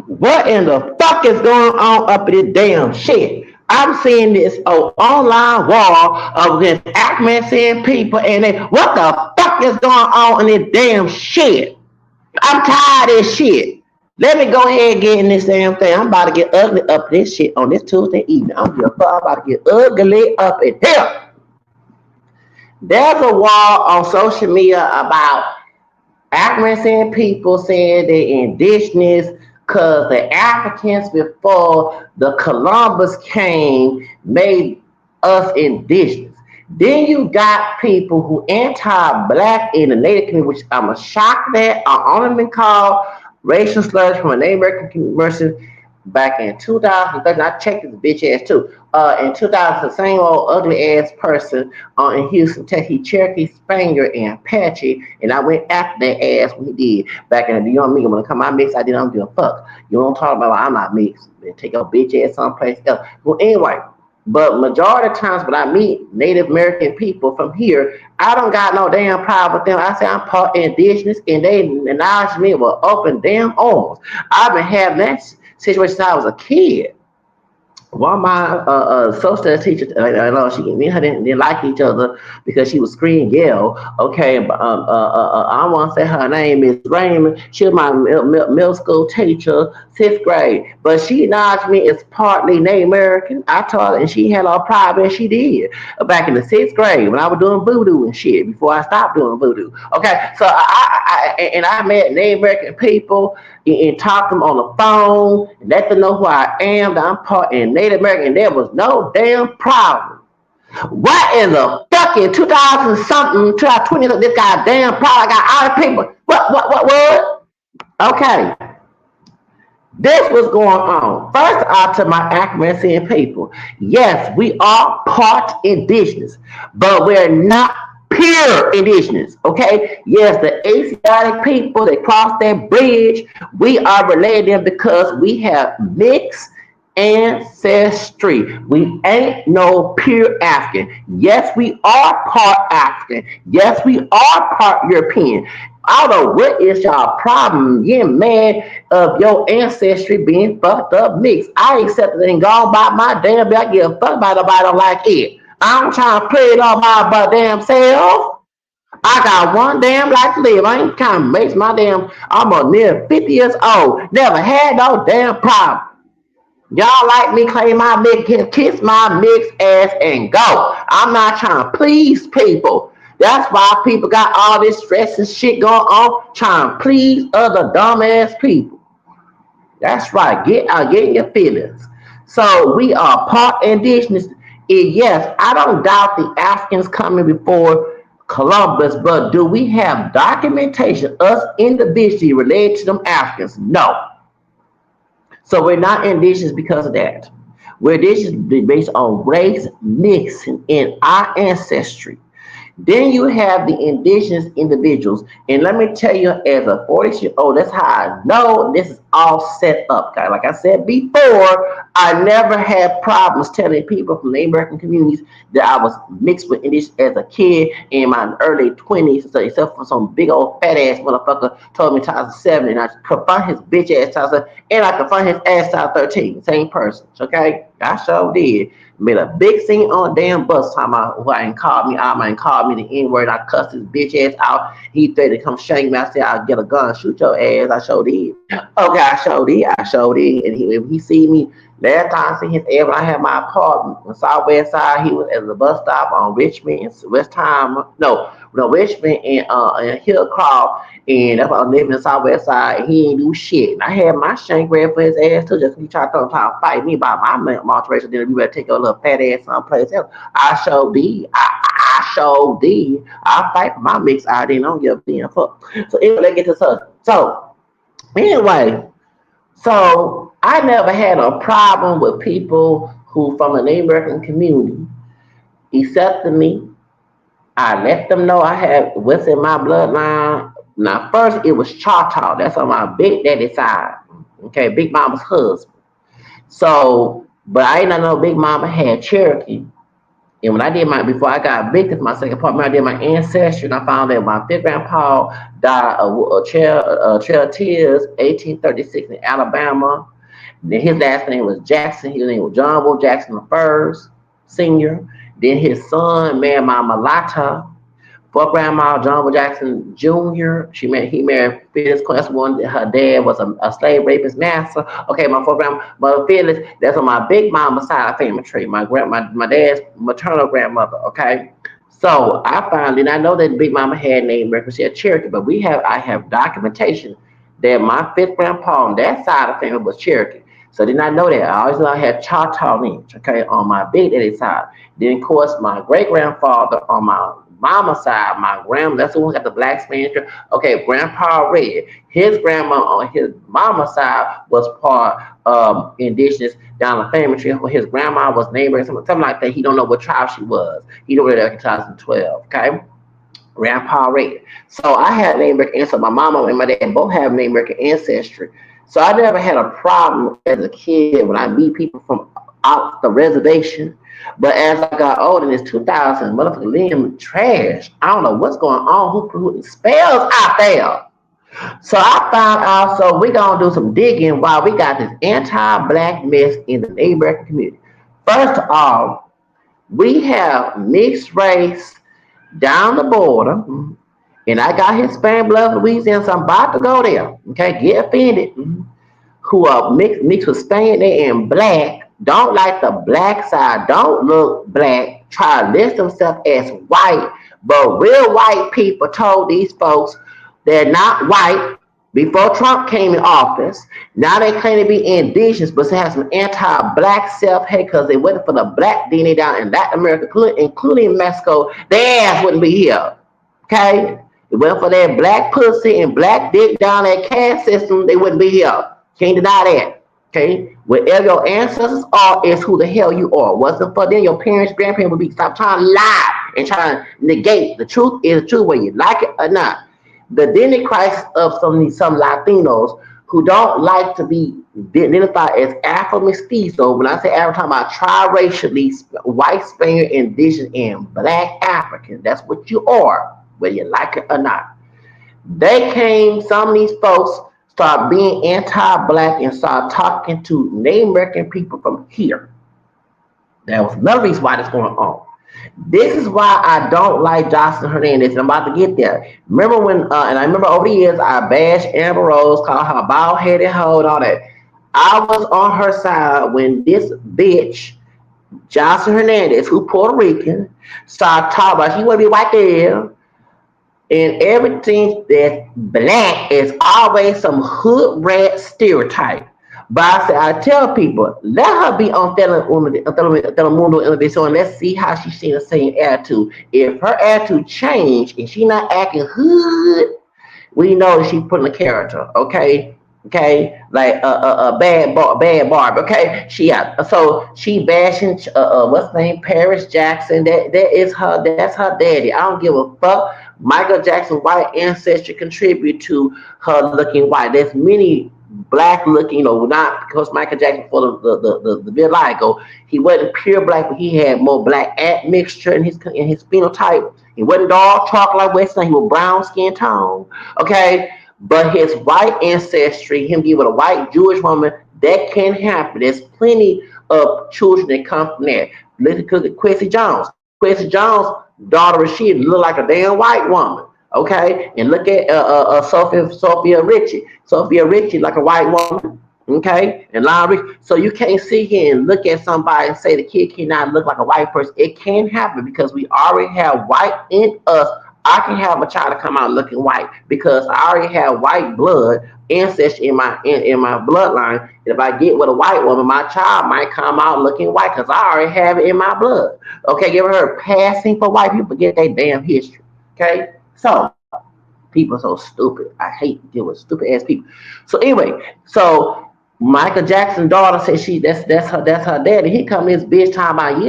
What in the fuck is going on up in this damn shit? I'm seeing this online war against accuracy people, and they, what the fuck is going on in this damn shit? I'm tired of this shit. Let me go ahead and get in this damn thing. I'm about to get ugly up this shit on this Tuesday evening. I'm about to get ugly up in here. There's a wall on social media about African people saying they're indigenous because the Africans before the Columbus came made us indigenous. Then you got people who anti-black in the native community, which I'm shocked that I only been called racial slurs from a Native American person back in 2013. I checked this bitch ass too. In 2000, the same old ugly ass person in Houston, Texas, Cherokee, Spaniard, and Apache, and I went after that ass when he did back in the, you know what I mean? When it come my mix, I did not give a fuck. You don't talk about I'm not mixed. Man, take your bitch ass someplace else. Well, anyway, but majority of times when I meet Native American people from here, I don't got no damn problem with them. I say I'm part indigenous, and they acknowledge me with open damn arms. I've been having that situation since I was a kid. One of my social studies teachers, I know she me and her didn't like each other because she was screaming yell. Okay, but I want to say her name is Raymond. She was my middle school teacher, fifth grade. But she acknowledged me as partly Native American. I taught her, and she had a problem, and she did back in the sixth grade when I was doing voodoo and shit. Before I stopped doing voodoo. Okay, so I met Native American people and talk to them on the phone and let them know who I am, that I'm part in Native American, and there was no damn problem. What in the fucking 2000 something, 2020, this goddamn problem? I got all the people. What? Okay. This was going on. First out to my African people. Yes, we are part indigenous, but we're not pure indigenous. Okay? Yes, the Asiatic people that crossed that bridge, we are related to them because we have mixed ancestry. We ain't no pure African. Yes, we are part African. Yes, we are part European. I don't know what is y'all problem. You're mad of your ancestry being fucked up mixed. I accept it and gone by my damn I give a fuck about nobody don't like it. I'm trying to play it all by damn self. I got one damn life to live. I ain't trying to make my damn, I'm a near 50 years old. Never had no damn problem. Y'all like me, claim my mix, kiss my mix ass and go. I'm not trying to please people. That's why people got all this stress and shit going on, trying to please other dumbass people. That's right. Get in your feelings. So we are part indigenous. Yes, I don't doubt the Africans coming before Columbus, but do we have documentation, us individually related to them Africans? No. So we're not indigenous because of that. We're indigenous based on race mixing in our ancestry. Then you have the indigenous individuals. And let me tell you, as a 40-year-old, that's how I know this is all set up, guys. Like I said before, I never had problems telling people from the American communities that I was mixed with Indians as a kid in my early 20s, so except for some big old fat ass motherfucker told me 2007, and I confront his bitch ass 2007, and I confront his ass 2013. Same person, okay? I sure did. Made a big scene on the damn bus talking about who I ain't called me out, man called me the N-word. I cussed his bitch ass out. He threatened to come shank me. I said, I'll get a gun, shoot your ass. I showed did. Okay, I showed did. And if he see me, last time I see his ass when I had my apartment on Southwest Side, he was at the bus stop on Richmond and West Time. No, Richmond and Hillcroft. And that's why I live in the Southwest Side. He ain't do shit. And I had my shank ready for his ass too, just he tried to fight me about my alteration. Then we better take your little fat ass someplace else. I showed D. I showed D. I fight for my mixed ID and I don't give a damn fuck. So anyway, let's get to such. So anyway, so I never had a problem with people who from the Native American community accepted me. I let them know I had what's in my bloodline. Now, first it was Choctaw. That's on my big daddy side. Okay, Big Mama's husband. So, but I ain't know Big Mama had Cherokee And when I did before I got evicted from my second apartment, I did my ancestry, and I found that my fifth grandpa died of a trail of tears, 1836 in Alabama. Then his last name was Jackson. His name was John Will Jackson the first, senior. Then his son married my mulatto. For Grandma John Jackson Jr., he married Phyllis Quest one. Her dad was a slave rapist master. Okay, my four grandmother Phyllis, that's on my big mama side of family tree. My dad's maternal grandmother. Okay. So I found, and I know that Big Mama had named records, she had Cherokee, but I have documentation that my fifth grandpa on that side of the family was Cherokee. So did not know that. I always know I had Choctaw lineage, okay, on my big daddy side. Then of course my great grandfather on my mama side, my grandma, that's the one who got the black Spanish. Okay, Grandpa Red. His grandma on his mama side was part indigenous down the family tree. His grandma was named something like that. He don't know what tribe she was. He don't really in 2012. Okay. Grandpa Red. So I had name record ancestry. My mama and my dad both have name record ancestry. So I never had a problem as a kid when I meet people from out the reservation. But as I got older in this 2000, motherfucker Liam trash. I don't know what's going on. Who spells out there? So I found out. So we gonna do some digging while we got this anti-black mess in the Native American community. First of all, we have mixed race down the border, and I got Hispanic blood Louisiana, so I'm about to go there. Okay, get offended. Who are mixed with Spanish and black, don't like the black side, don't look black, try to list themselves as white, but real white people told these folks they're not white before Trump came in office. Now they claim to be indigenous, but they have some anti-black self-hate because they waiting for the black DNA down in Latin America, including Mexico. Their ass wouldn't be here. Okay? They waiting for that black pussy and black dick down that caste system, they wouldn't be here. Can't deny that. Okay? Wherever your ancestors are is who the hell you are. Wasn't for them, your parents, grandparents would be stop trying to lie and trying to negate. The truth is the truth, whether you like it or not. The identity crisis of some Latinos who don't like to be identified as Afro-Mestizo. When I say Afro, I'm talking about tri-racially, white, Spaniard, indigenous, and black African. That's what you are, whether you like it or not. Some of these folks start being anti-black and start talking to Native American people from here. That was another reason why this going on. This is why I don't like Jocelyn Hernandez, and I'm about to get there. Remember when, and I remember over the years, I bashed Amber Rose, called her a bald-headed hoe and all that. I was on her side when this bitch, Jocelyn Hernandez, who Puerto Rican, started talking about she want to be white there, and everything that's black is always some hood rat stereotype. But I tell people, let her be on Telemundo Elevation and let's see how she's seeing the same attitude. If her attitude change and she not acting hood, we know that she's putting a character, okay? Okay, like bad Barb. Okay, so she bashing what's the name, Paris Jackson. That is her. That's her daddy. I don't give a fuck. Michael Jackson white ancestry contribute to her looking white. There's many black looking, not because Michael Jackson for the vitiligo. He wasn't pure black, but he had more black admixture in his phenotype. He wasn't all chocolate like West Side. He was brown skin tone. Okay. But his white ancestry, him being with a white Jewish woman, that can happen. There's plenty of children that come from there. Listen to Quincy Jones. Quincy Jones' daughter Rashida look like a damn white woman. Okay, and look at Sophia Richie. Sophia Richie like a white woman. Okay, and Lionel Richie. So you can't sit here and look at somebody and say the kid cannot look like a white person. It can happen because we already have white in us. I can have a child come out looking white because I already have white blood ancestry in my bloodline. And if I get with a white woman, my child might come out looking white because I already have it in my blood. Okay, give her passing for white people, forget their damn history. Okay, so people are so stupid. I hate dealing with stupid ass people. So anyway, so Michael Jackson's daughter said that's her daddy. He come this bitch talking about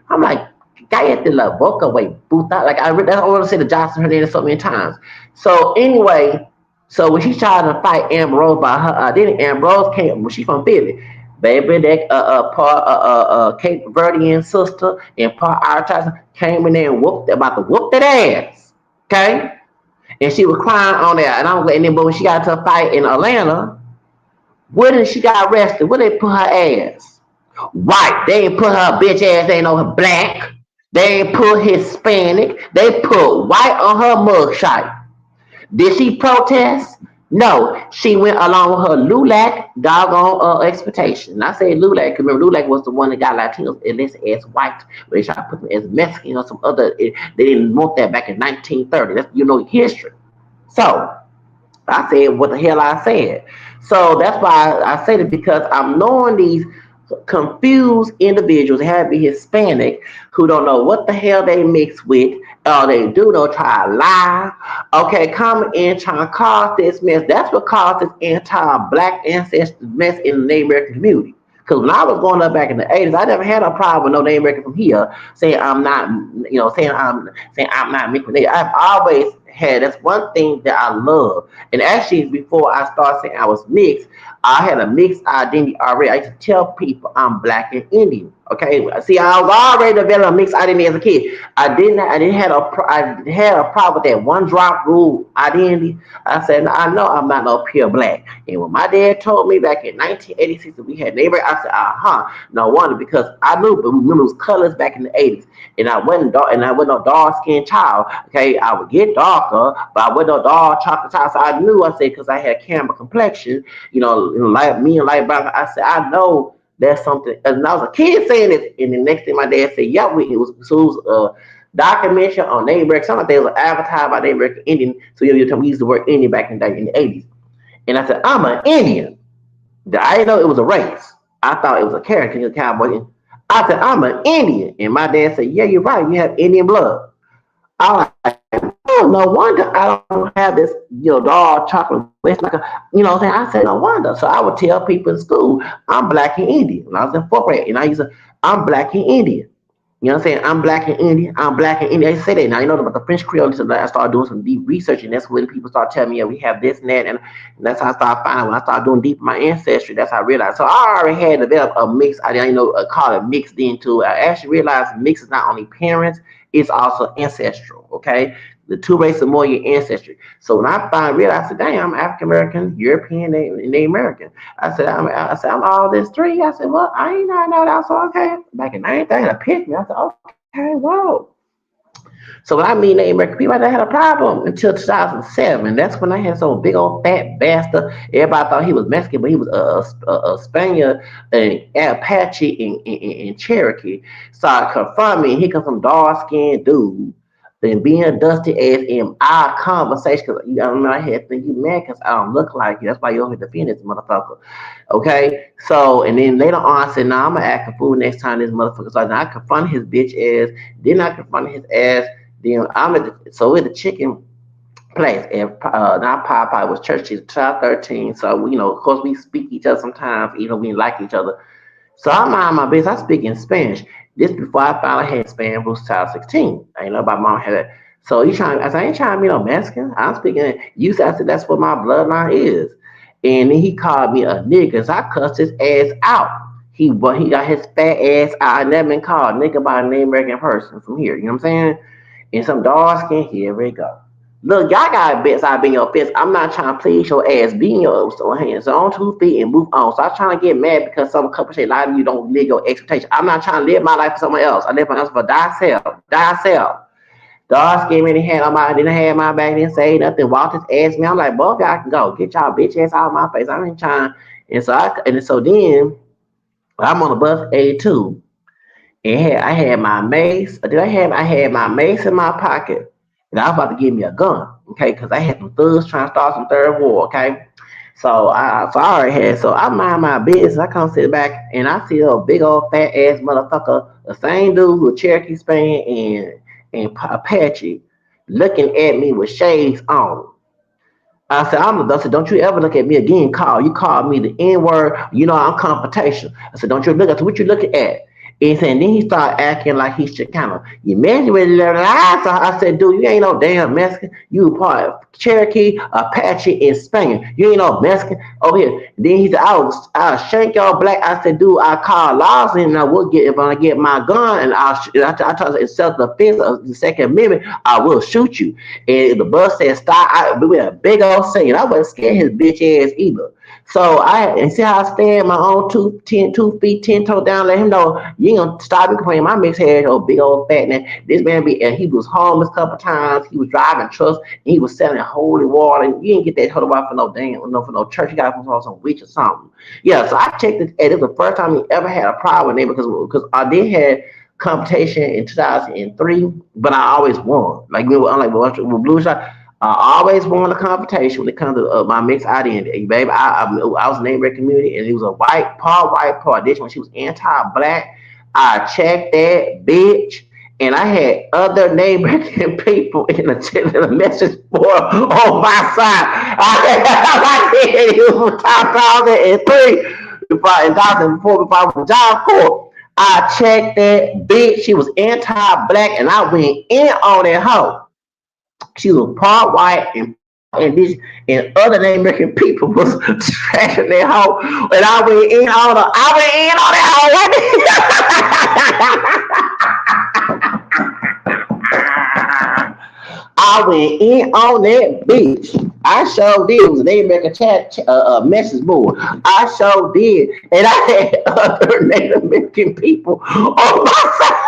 I'm like, cállate la boca, way puta. Like I want to say to Jocelyn Hernandez so many times. So anyway, so when she's trying to fight Amber Rose by her identity, Amber Rose came. She from Philly. Baby, that part Cape Verdean sister and part Irish came in there and whooped about to whoop that ass. Okay? And she was crying on there. And I'm and then but when she got to a fight in Atlanta, where did she got arrested? Where they put her ass? White. They ain't put her bitch ass, they ain't know her black. They ain't put Hispanic. They put white on her mugshot. Did she protest? No, she went along with her LULAC doggone expectation. And I say LULAC because remember LULAC was the one that got Latinos and this as white. They tried to put them as Mexican or some other. They didn't want that back in 1930. That's history. So I said what the hell I said. So that's why I said it because I'm knowing these confused individuals, have be Hispanic, who don't know what the hell they mix with, or they do know try to lie. Okay, come in trying to cause this mess. That's what caused this entire black ancestor mess in the Native American community. Because when I was growing up back in the 80s, I never had a problem with no Native American from here saying I'm not, saying I'm not mixed with Native. I've always had that's one thing that I love. And actually, before I started saying I was mixed, I had a mixed identity already. I used to tell people I'm black and Indian. Okay, see, I was already developing a mixed identity as a kid. I had a problem with that one drop rule identity. I said, I know I'm not no pure black. And when my dad told me back in 1986 that we had neighbor, I said, no wonder because I knew, but remember it was colors back in the 80s, and I wasn't dark, and I wasn't no dark skinned child. Okay, I would get darker, but I wasn't no dark chocolate child. So I knew, I said, because I had camel complexion, like me and light brown. I said, I know there's something. And I was a kid saying this, and the next thing my dad said, yeah, it was documentary on Native American. Something like they was advertised by Native American Indian. So you tell me we used the word Indian back in the 80s. And I said, I'm an Indian. I didn't know it was a race. I thought it was a character, a cowboy. I said, I'm an Indian. And my dad said, yeah, you're right. You have Indian blood. I was like, oh, no wonder I don't have this, dark chocolate waist like what I'm saying? I said, no wonder. So I would tell people in school, I'm black and Indian. When I was in fourth grade, and I used to, I'm black and Indian. You know what I'm saying? I'm black and Indian. I'm black and Indian. I say that now. You know about the French Creole. So I started doing some deep research, and that's when people start telling me, yeah, we have this and that, and that's how I started finding. When I started doing deep in my ancestry, that's how I realized. So I already had developed a mix. I didn't call it mixed into. I actually realized mix is not only parents, it's also ancestral. Okay, the two races are more your ancestry. So when I finally realized, I said, "Damn, I'm African American, European, and Native American." I said, I'm all this three. I said, well, I ain't know that. So okay, back in 1930, I picked me. I said, okay, whoa. So when I meet Native American people, I didn't have a problem until 2007. That's when I had some big old fat bastard. Everybody thought he was Mexican, but he was a Spaniard, and Apache, and Cherokee. So I confront me. He comes from dark skinned dude. Then being dusty ass in our conversation, because I remember I had to think you mad because I don't look like you. That's why you over here defend this motherfucker. Okay? So, and then later on, I said, nah, I'm going to act a fool next time this motherfucker. So I confronted his bitch ass. Then I confronted his ass. Then so at the chicken place, and not Popeye was church in 2013. So, of course, we speak each other sometimes, even though we like each other. So I mind my business. I speak in Spanish. This before I finally had Spanish Blues 2016. I ain't know about mom had that. So you trying? I said, I ain't trying to be no Mexican. I'm speaking. You said, I said that's what my bloodline is. And then he called me a nigga. So I cussed his ass out. He got his fat ass out. I never been called nigga by a Native American person from here. You know what I'm saying? And some dark skin. Here we go. Look, y'all got bits out being your fist. I'm not trying to please your ass. Be in your hands. So on 2 feet and move on. So I'm trying to get mad because some couple shit lie to you don't live your expectation. I'm not trying to live my life for someone else. I live my life for thyself. Thyself. Dog skin me hand on my didn't have my back, didn't say nothing. Walked his ass me. I'm like, both y'all can go. Get y'all bitch ass out of my face. I ain't trying. And so then I'm on the bus A2. And I had my mace. I had my mace in my pocket, and I was about to give me a gun, okay? Because I had some thugs trying to start some third war, okay? So I already had. So I mind my business. I come sit back, and I see a big old fat ass motherfucker, the same dude with Cherokee Span and Apache, looking at me with shades on. I said, don't you ever look at me again, Carl. You called me the N word. I'm confrontation. I said, don't you look at what you looking at. And then he started acting like he should kind of, you Mexican with lies. So I said, dude, you ain't no damn Mexican. You part of Cherokee, Apache, and Spaniard. You ain't no Mexican over here. And then he said, I'll shank y'all black. I said, dude, I call laws and I will get, if I get my gun and I try to self defense of the Second Amendment, I will shoot you. And the bus said, stop. We had a big old scene. I wasn't scared his bitch ass either. So and see how I stand my own 2 feet, 10 toes down, let him know you ain't gonna stop me complaining my mixed hair, oh big old fat man. This man be and he was homeless a couple times, he was driving trucks, and he was selling holy water. And you didn't get that holy water for no damn no for no church, you got it from some witch or something. Yeah, so I checked it and it was the first time he ever had a problem with it because I did had competition in 2003, but I always won. Like we were unlike with Blue Shot. I always won the competition when it comes to my mixed identity, baby. I was named Red Community, and he was a white part. This when she was anti-black. I checked that bitch, and I had other neighboring people in the message board on my side. I did it was 2003 before in 2004 before I was job corps. I checked that bitch. She was anti-black, and I went in on that hoe. She was part white and this and other Native American people was trashing that hoe. And I went in on her. I went in on that hoe. I went in on that bitch. I showed did. It was a Native American chat message board. I showed did, and I had other Native American people on my side.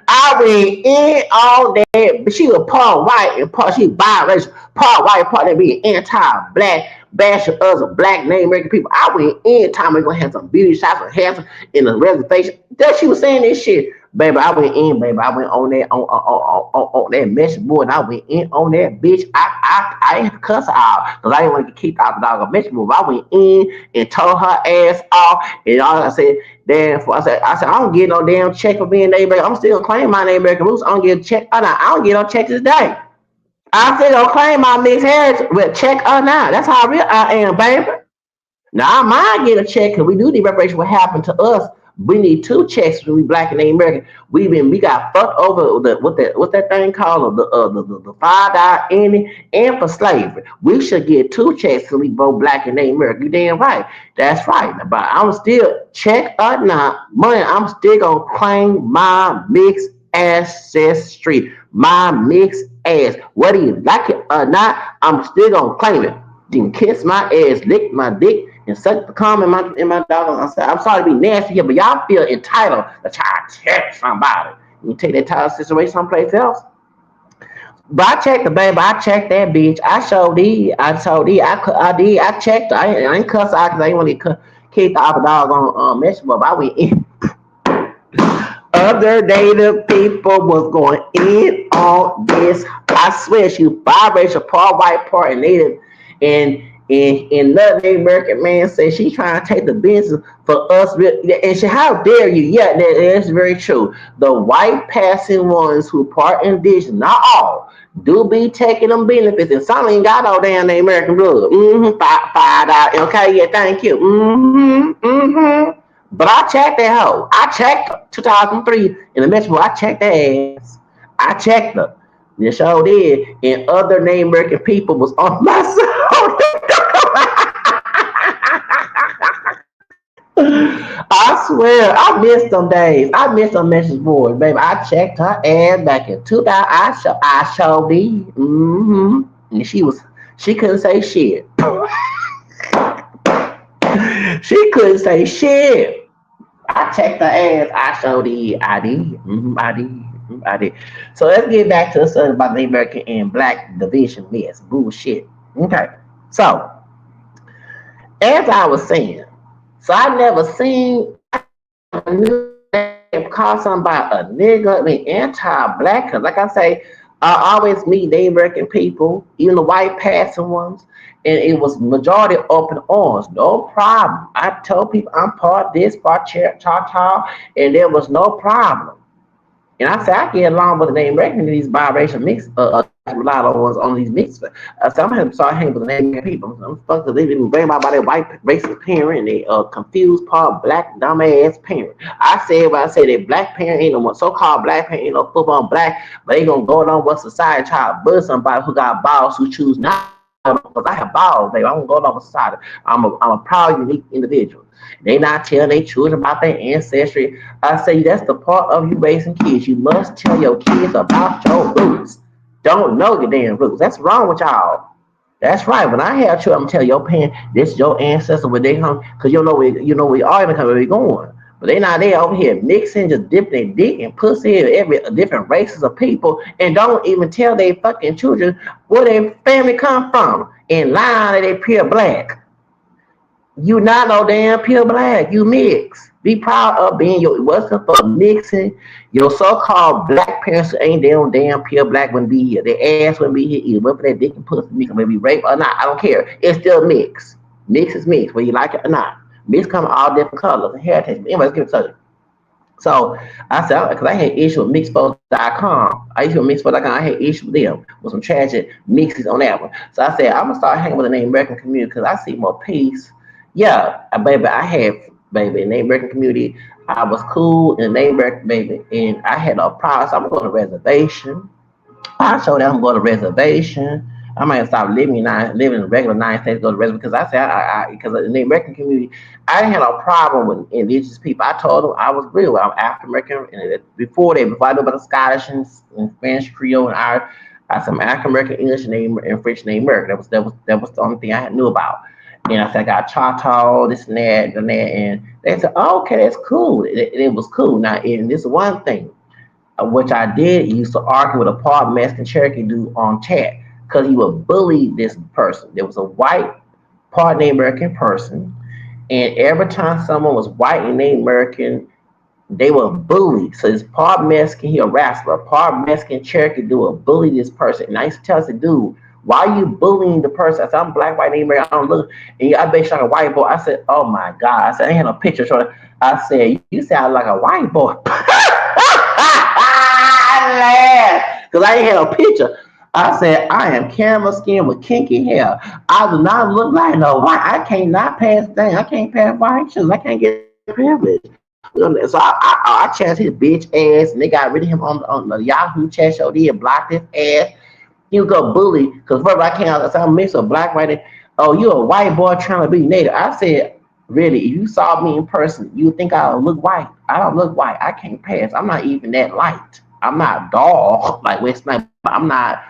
I went in all that, but she was part white and part she biracial, part white, part that being anti-black, bashing us of black name American people. I went in time we gonna have some beauty shots of handsome in the reservation. That she was saying this shit. Baby, I went in, baby. I went on that on that message board and I went in on that bitch. I ain't cuss her out because I didn't want to keep out the dog on message board. I went in and told her ass off and all I said, damn, I said, I don't get no damn check for being neighbor. I'm still claiming my neighbor roots. I don't get a check. I don't get no check today. I still don't claim my mixed heritage with check or not. That's how real I am, baby. Now I might get a check because we do need reparation. What happened to us? We need two checks when we black and American. We got fucked over what that thing called the $5 ending and for slavery. We should get two checks because we both black and Native American. You damn right. That's right. But I'm still check or not money. I'm still gonna claim my mixed ancestry, my mixed ass. Whether you like it or not, I'm still gonna claim it. You can kiss my ass, lick my dick, and suck the cum in my dog. I'm sorry to be nasty here, but y'all feel entitled to try to check somebody. You take that type of situation someplace else. But I checked the baby. I checked that bitch. I showed did. I told did. I did. I checked. I ain't cuss out because I ain't want to kick the other dog on mess. But I went in. Other native people was going in on this. I swear she was biracial, part white, part native. And another Native American man said she's trying to take the business for us. And she, how dare you? Yeah, that's very true. The white passing ones who part indigenous, not all, do be taking them benefits. And some ain't got no damn American blood. $5. Okay, yeah, thank you. But I checked that hoe. I checked 2003 in the Metro. I checked that ass. I checked her. You sure did. And other Native American people was on my side. I swear, I missed them days. I missed them message boards, baby. I checked her ass back in 2000. I showed did. And she couldn't say shit. She couldn't say shit. I checked her ass. I showed did. I did. I did. I did. So let's get back to the study about the American and Black division mess. Bullshit. Okay. So, as I was saying, so I never seen a nigga call somebody a nigga, I mean anti-black, because like I say, I always meet Native American people, even the white passing ones, and it was majority open arms, no problem. I told people I'm part this, part Choctaw, and there was no problem. And I said I get along with the Native American these biracial mix mulatto ones on these mixed. So I'm gonna start hanging with the name people. I'm fucked. They didn't bring my body white racist parent. And they confused part black dumbass parent. I said when I say that black parent ain't no more so-called black parent ain't no football black, but they gonna go along with society try to buzz somebody who got balls who choose not because I have balls, baby. I don't go along with society. I'm a proud, unique individual. They not tell their children about their ancestry. I say that's the part of you raising kids. You must tell your kids about your roots. Don't know your damn roots. That's wrong with y'all. That's right. When I have children, I'm telling your parents this is your ancestor where they come because you know we are in the country where we going. But they not there over here mixing, just dipping their dick and pussy in every different races of people and don't even tell their fucking children where their family come from and lie that they pure black. You not no damn pure black. You mix. Be proud of being your what's up for mixing. Your so-called black parents ain't damn pure black wouldn't be here. Their ass wouldn't be here either. Whether that dick and pussy mix, maybe rape or not, I don't care. It's still mix. Mix is mix, whether you like it or not. Mix come all different colors and heritage. But anyway, let's get started. So I said, because I had issue with mixpost.com. I used to mixpost.com. I had issue with them with some tragic mixes on that one. So I said, I'm gonna start hanging with the Native American community because I see more peace. Yeah, baby, I had baby in the Native American community. I was cool in the Native American baby, and I had a problem. So I'm going to reservation. I showed them I'm going to reservation. I might stop living in regular 9 states, go to reservation because I said because in the American community, I didn't have no problem with indigenous people. I told them I was real. I'm African American, and before I knew about the Scottish and Spanish, Creole, and Irish, I said I'm African American, English, and French, and American. That was the only thing I knew about. And I said I got Choctaw, this and that, and they said, oh, okay, that's cool. It was cool. Now, and this is one thing which I did used to argue with a part Mexican Cherokee dude on chat because he would bully this person. There was a white part Native American person, and every time someone was white and Native American, they were bullied. So this part Mexican, he a wrestler, part Mexican Cherokee dude would bully this person. And I used to tell the dude, why are you bullying the person? I said, I'm black, white, Native American, I don't look. And I bet you like a white boy. I said, oh my God. I said, I ain't had no picture showing. I said, you sound like a white boy. I laughed because I ain't had a picture. I said, I am camera skin with kinky hair. I do not look like no white. I can't not pass thing. I can't pass white shoes. I can't get privilege. So I chased his bitch ass, and they got rid of him on the Yahoo chat show. They blocked his ass. You go bully because first I came out. I said, I'm mixed with black, white. Oh, you a white boy trying to be native. I said, really, if you saw me in person, you would think I look white. I don't look white. I can't pass. I'm not even that light. I'm not dark like West Snipe. I'm not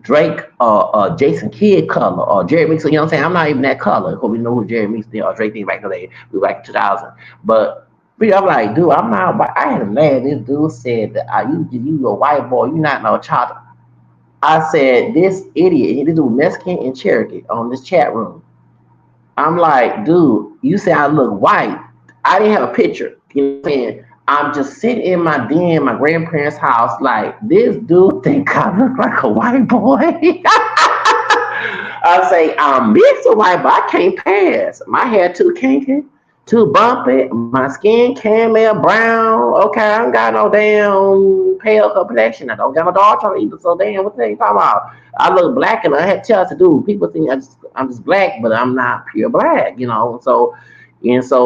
Drake or Jason Kidd color or Jerry Meeks. You know what I'm saying? I'm not even that color. Because we know who Jerry Meeks did or Drake did back in the day. We were back in 2000. But I'm like, dude, I'm not white. I had a man. This dude said that you a white boy. You not no child. I said, this idiot, this dude Mexican and Cherokee on this chat room. I'm like, dude, you say I look white. I didn't have a picture. You know what I'm saying? I'm just sitting in my den, my grandparents' house, like, this dude think I look like a white boy. I say, I'm mixed with white, but I can't pass. My hair too kinky, too bumpy. My skin caramel brown. Okay, I don't got no damn pale complexion. I don't got no dark on either. So damn, what the you talking about? I look black, and I had to tell to do. People think I'm just black, but I'm not pure black, you know. So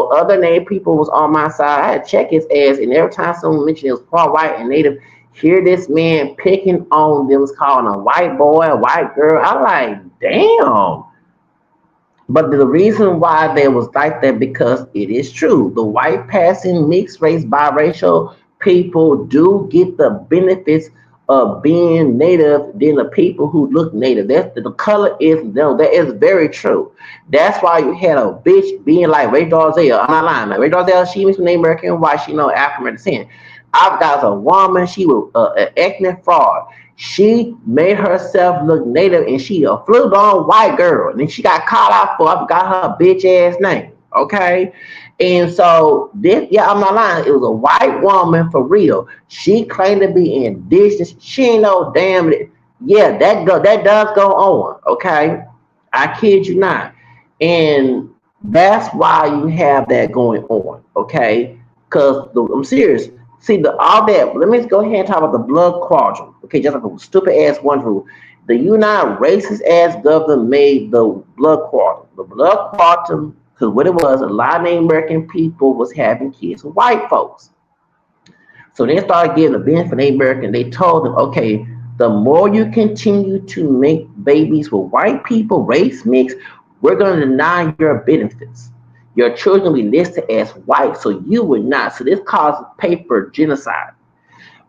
other native people was on my side. I had to check his ass, and every time someone mentioned it was part white and native, hear this man picking on them, was calling a white boy, a white girl. I like, damn. But the reason why they was like that because it is true. The white passing mixed race biracial people do get the benefits of being native than the people who look native. That's the color is no, that is very true. That's why you had a bitch being like Ray Dalzell. I'm not lying. Like Ray Dalzell, she was Native American, white, she know African descent. I've got a woman, she was an ethnic fraud. She made herself look native and she a flew on white girl. And then she got caught out for I forgot her bitch ass name. Okay. And so this, yeah, I'm not lying. It was a white woman for real. She claimed to be indigenous. She ain't no damn. Yeah, that does go on. Okay. I kid you not. And that's why you have that going on. Okay. Because I'm serious. See the all that. Let me go ahead and talk about the blood quadrant. Okay, just like a stupid ass one rule. The United racist ass government made the blood quadrant. The blood quadrant, because what it was, a lot of Native American people was having kids with white folks. So they started giving the benefit for Native American. They told them, okay, the more you continue to make babies with white people, race mix, we're going to deny your benefits. Your children will be listed as white, so you would not. So this caused paper genocide.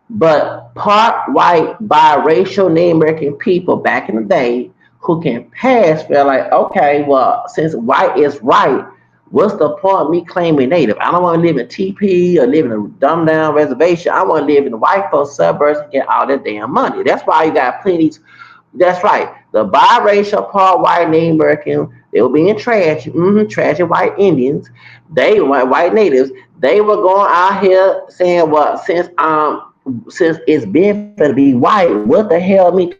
But part white, biracial Native American people back in the day who can pass feel like, okay, well, since white is right, what's the point of me claiming native? I don't want to live in TP or live in a dumbed down reservation. I want to live in the white folks suburbs and get all that damn money. That's why you got plenty. That's right. The biracial part white Native American, they were being trash, trashy white Indians. They white natives. They were going out here saying, well, since it's been for to be white, what the hell me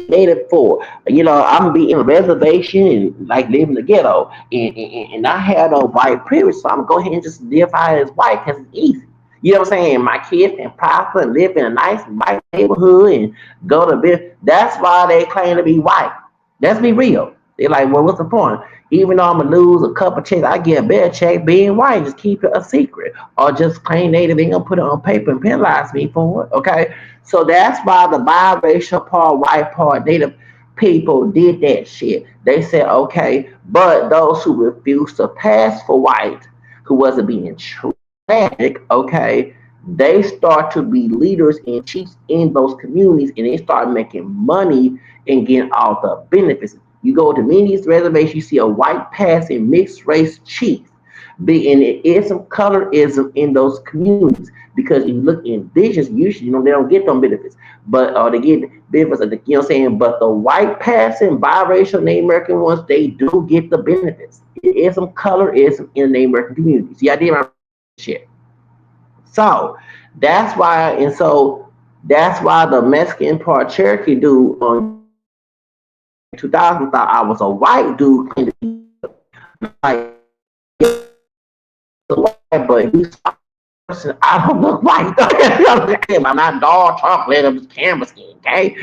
native for? I'm gonna be in a reservation and like live in the ghetto and I have no white privilege, so I'm gonna go ahead and just live out as white because it's easy. You know what I'm saying? My kids can prosper and live in a nice white neighborhood and go to bed. That's why they claim to be white. Let's be real. They're like, well, what's the point? Even though I'm gonna lose a couple checks, I get a better check being white. Just keep it a secret, or just claim native. Ain't gonna put it on paper and penalize me for it. Okay, so that's why the biracial part, white part, native people did that shit. They said, okay, but those who refused to pass for white, who wasn't being tragic, okay, they start to be leaders and chiefs in those communities, and they start making money and getting all the benefits. You go to many of these reservations, you see a white passing mixed race chief. And it is some colorism in those communities because if you look indigenous, usually they don't get them benefits, but they get benefits. You know what I'm saying? But the white passing biracial Native American ones, they do get the benefits. It is some colorism in the Native American communities. See, I did my shit. So that's why, and so that's why the Mexican part Cherokee dude on 2000 thought I was a white dude, like but he's person. I don't look white. I'm not dark chocolate. I'm just camera skin. Okay,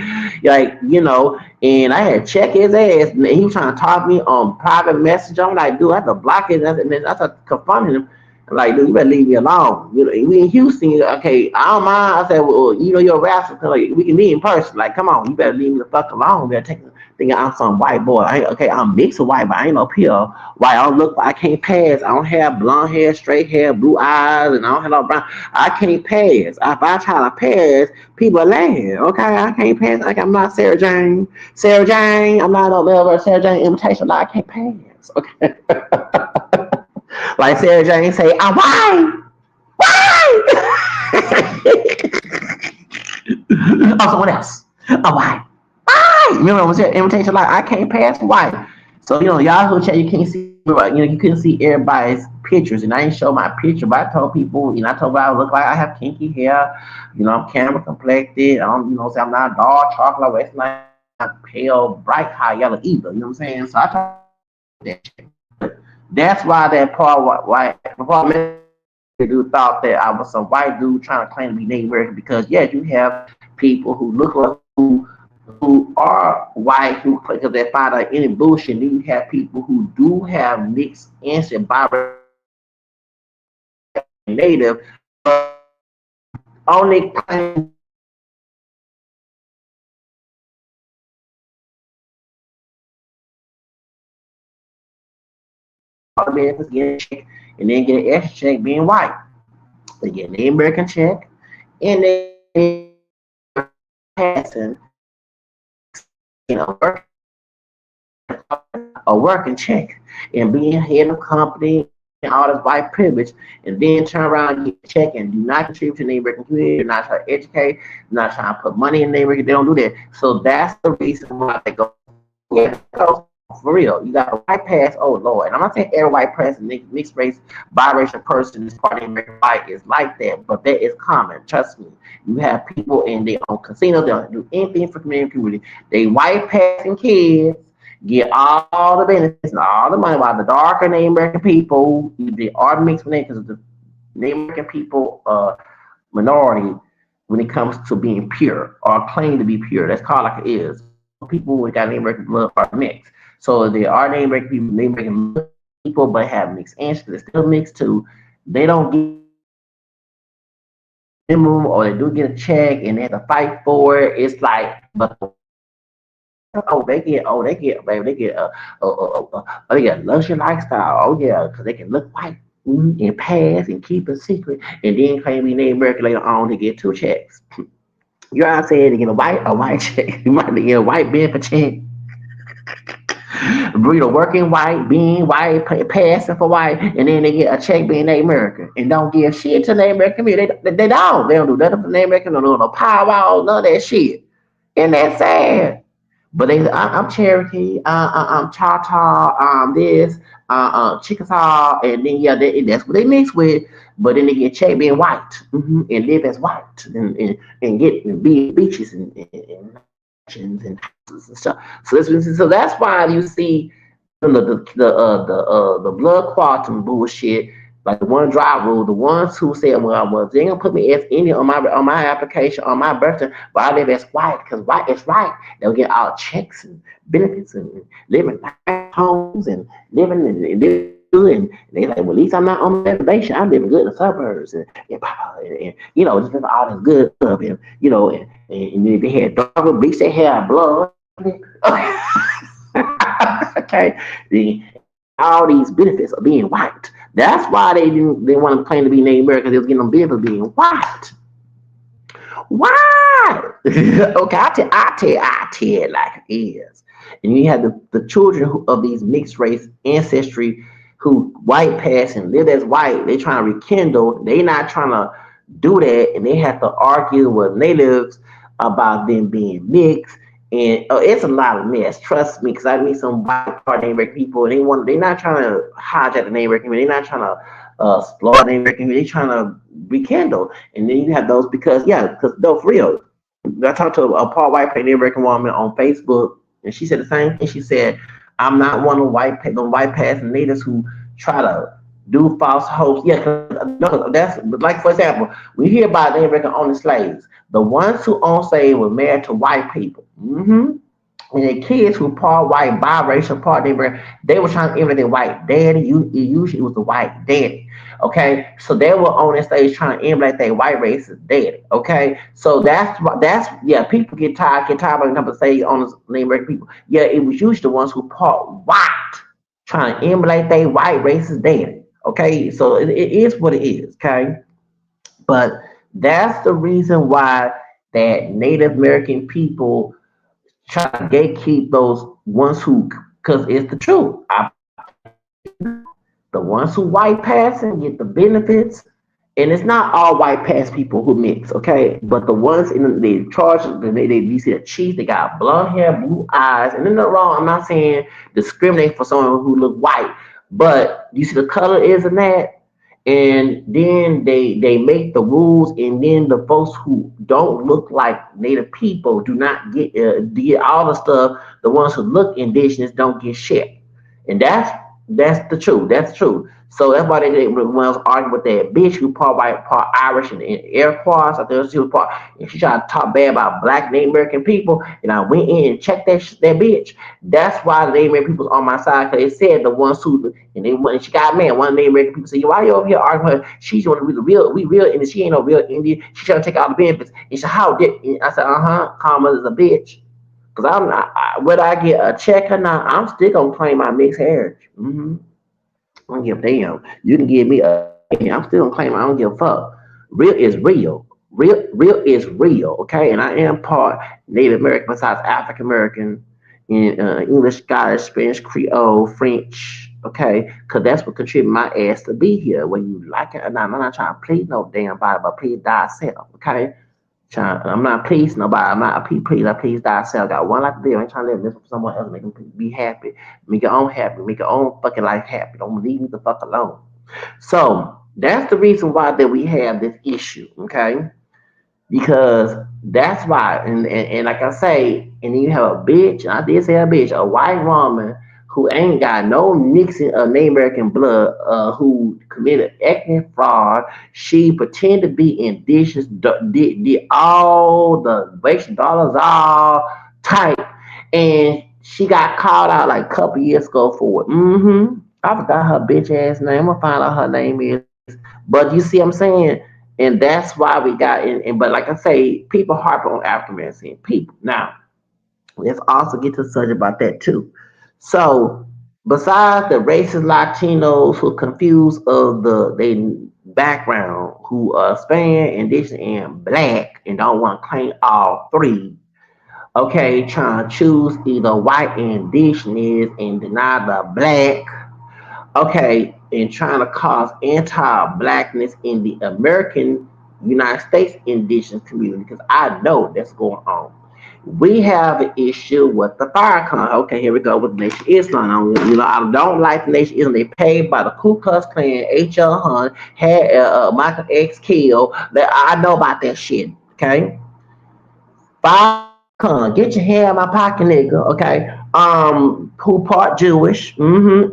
like and I had to check his ass. And he was trying to talk to me on private message. I'm like, dude, I have to block it. And then I started confronting him. I'm like, dude, you better leave me alone. We in Houston. Okay, I don't mind. I said, well, you're a rapper. Like, we can meet in person. Like, come on, you better leave me the fuck alone. You better take thinking I'm some white boy. Okay, I'm mixed with white, but I ain't no pure white. I don't look. I can't pass. I don't have blonde hair, straight hair, blue eyes, and I don't have no brown. I can't pass. If I try to pass, people are laughing. Okay, I can't pass. Like I'm not Sarah Jane. Sarah Jane. I'm not no little Sarah Jane imitation. Like I can't pass. Okay. Like Sarah Jane say, I'm white. White. Oh, someone else. I'm white. White. Remember, I was your invitation like I can't pass white. So y'all who chat, you can't see, you couldn't see everybody's pictures, and I didn't show my picture, but I told people, I told what I look like. I have kinky hair, I'm camera complected. I don't, say I'm not dark chocolate, it's not pale, bright high yellow either. You know what I'm saying? So I told that shit. That's why that part white dude thought that I was some white dude trying to claim to be Native American because yes, you have people who look like who are white who because they find out any bullshit. Then you have people who do have mixed ancestry by native, but only claim Americans get a check and then get an extra check being white. They get an American check and they passing, work a working check and being head of company and all this white privilege, and then turn around and get a check and do not contribute to the American community. They're not trying to educate, they're not trying to put money in the American. They don't do that. So that's the reason why they go. Yeah, for real. You got a white pass. Oh Lord, and I'm not saying every white person, mixed race, biracial person is part of the American white is like that, but that is common. Trust me. You have people in their own casinos. They don't do anything for the community. They white passing kids get all the benefits and all the money, while the darker Native American people, they are mixed with because the Native American people minority when it comes to being pure or claim to be pure. That's called like it is. Most people with got Native American blood are mixed. So they are Native American people, Native American people, but have mixed ancestors. They're still mixed too. They don't get minimum or they do get a check and they have to fight for it. It's like, but baby, they get a luxury lifestyle. Oh yeah, because they can look white and pass and keep a secret, and then claim we Native American later on to get two checks. You know what I'm saying? To get a white check, you might get a white benefit check. Working white, being white, passing for white, and then they get a check being Native American and don't give shit to Native American people. They don't. They don't do nothing for Native American. Don't do no powwow, none of that shit. And that's sad. But I'm Cherokee, I'm Choctaw, this, Chickasaw, and then yeah, that's what they mix with. But then they get checked being white, and live as white, and get and be beaches and mansions and houses and stuff. So that's why you see the blood quantum bullshit, like the one drop rule, the ones who said, well, they ain't gonna put me as Indian on my application on my birthday, but I live as white because white is right. They'll get all checks and benefits and living nice homes and living good. And they like, well, at least I'm not on the reservation. I'm living good in the suburbs and just living all this good stuff and they had dog bleach their hair blood. Okay, all these benefits of being white. That's why they want to claim to be Native American. They was getting them benefits of being white. Why? Okay, I tell it like it is. And you have the children of these mixed race ancestry who white pass and live as white. They trying to rekindle. They not trying to do that, and they have to argue with natives about them being mixed. And it's a lot of mess. Trust me, because I meet some white part Native American people, and they're not trying to hijack the Native American community. They're not trying to slow the Native American community. They're trying to rekindle. And then you have those because no, for real. I talked to a part white Native American woman on Facebook, and she said the same thing. She said, "I'm not one of the white passing natives who try to do false hopes." Yeah, no, that's like for example, we hear about Native American owning slaves. The ones who owned slaves were married to white people. And the kids who part white, biracial, part neighbor, they were trying to emulate their white daddy. Usually it was the white daddy. Okay, so they were on that stage trying to emulate their white racist daddy. Okay, so that's yeah. People get tired of the say on the name American people. Yeah, it was usually the ones who part white trying to emulate their white racist daddy. Okay, so it is what it is. Okay, but that's the reason why that Native American people try to gatekeep those ones who, because it's the truth. The ones who white pass and get the benefits, and it's not all white pass people who mix, okay? But the ones in the charge, you see the chief, they got blonde hair, blue eyes, and they're not wrong. I'm not saying discriminate for someone who look white, but you see the color is in that, and then they make the rules, and then the folks who don't look like native people do not get all the stuff. The ones who look indigenous don't get shit, and that's the truth. That's true. So that's why they when I was arguing with that bitch who part white, part Irish, and air quotes. I think she was part. And she tried to talk bad about black Native American people, and I went in and checked that bitch. That's why the Native American people's on my side because they said the ones who and they went. And she got mad. One of the Native American people said, "Why you over here arguing with her? She's going to be the real, we real Indian. She ain't no real Indian. She's trying to take all the benefits." And she said, "How did?" And I said, Karma is a bitch. Cause I'm not, whether I get a check or not, I'm still gonna claim my mixed heritage. I don't give a damn. You can give me a, I'm still gonna claim I don't give a fuck. Real is real. Real is real. Okay, and I am part Native American besides African American, in English, Scottish, Spanish, Creole, French. Okay, because that's what contribute my ass to be here. When you like it or not, I'm not trying to please no damn body, but please thyself. Okay, I'm not pleasing nobody. I'm not a please. I please thyself. Got one life to live. I ain't trying to live this for someone else. Make them be happy. Make your own happy. Make your own fucking life happy. Don't leave me the fuck alone. So that's the reason why that we have this issue. Okay, because that's why. And like I say, and then you have a bitch. And I did say a bitch, a white woman who ain't got no Nixon or Native American blood, who committed ethnic fraud. She pretended to be indigenous, did all the racial dollars all type, and she got called out like a couple years ago for it. I forgot her bitch ass name. I'm gonna find out her name is. But you see what I'm saying? And that's why we got in. But like I say, people harp on African American people. Now, let's also get to the subject about that too. So, besides the racist Latinos who confused of the they background, who are Spanish, Indigenous, and Black, and don't want to claim all three, okay, trying to choose either white and Indigenous and deny the Black, okay, and trying to cause anti-blackness in the American United States indigenous community, because I know that's going on. We have an issue with the Farrakhan. Okay, here we go with the Nation Islam. I don't like the Nation Islam. They paid by the Ku Klux Klan. H.L. Hunt had Michael X killed. That I know about that shit. Okay, Farrakhan, get your hand out my pocket, nigga. Okay, who part Jewish?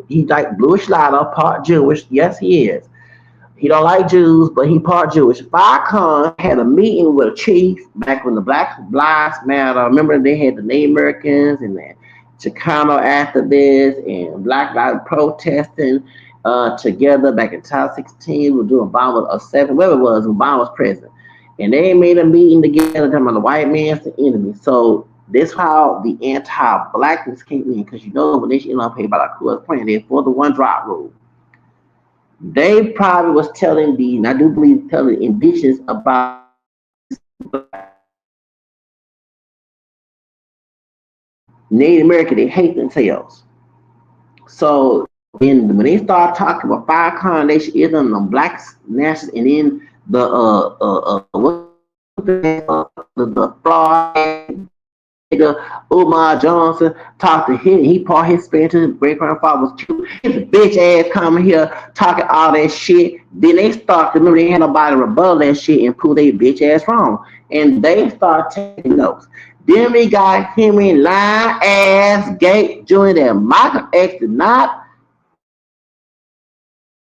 He like bluish lighter, part Jewish. Yes, he is. He don't like Jews, but he part Jewish. Farrakhan had a meeting with a chief back when the Black Lives Matter. Remember they had the Native Americans and the Chicano activists and Black Lives protesting together back in 2016. We were doing Obama or seven, whatever it was, Obama was president. And they made a meeting together talking about the white man's the enemy. So this how the anti-blackness came in, because when they should pay by the Ku Klux Klan, they for the one drop rule. They probably was telling and I do believe telling indigenous about Native American, they hate themselves. So when they start talking about fire coronation, is on the black nationals, and then the fraud nigga Umar Johnson talked to him. He part his Spanish. His great grandfather was cute. His bitch ass coming here talking all that shit. Then they start to remember they had nobody rebuttal that shit and prove they bitch ass wrong. And they start taking notes. Then we got him in line ass gate doing that Michael X did not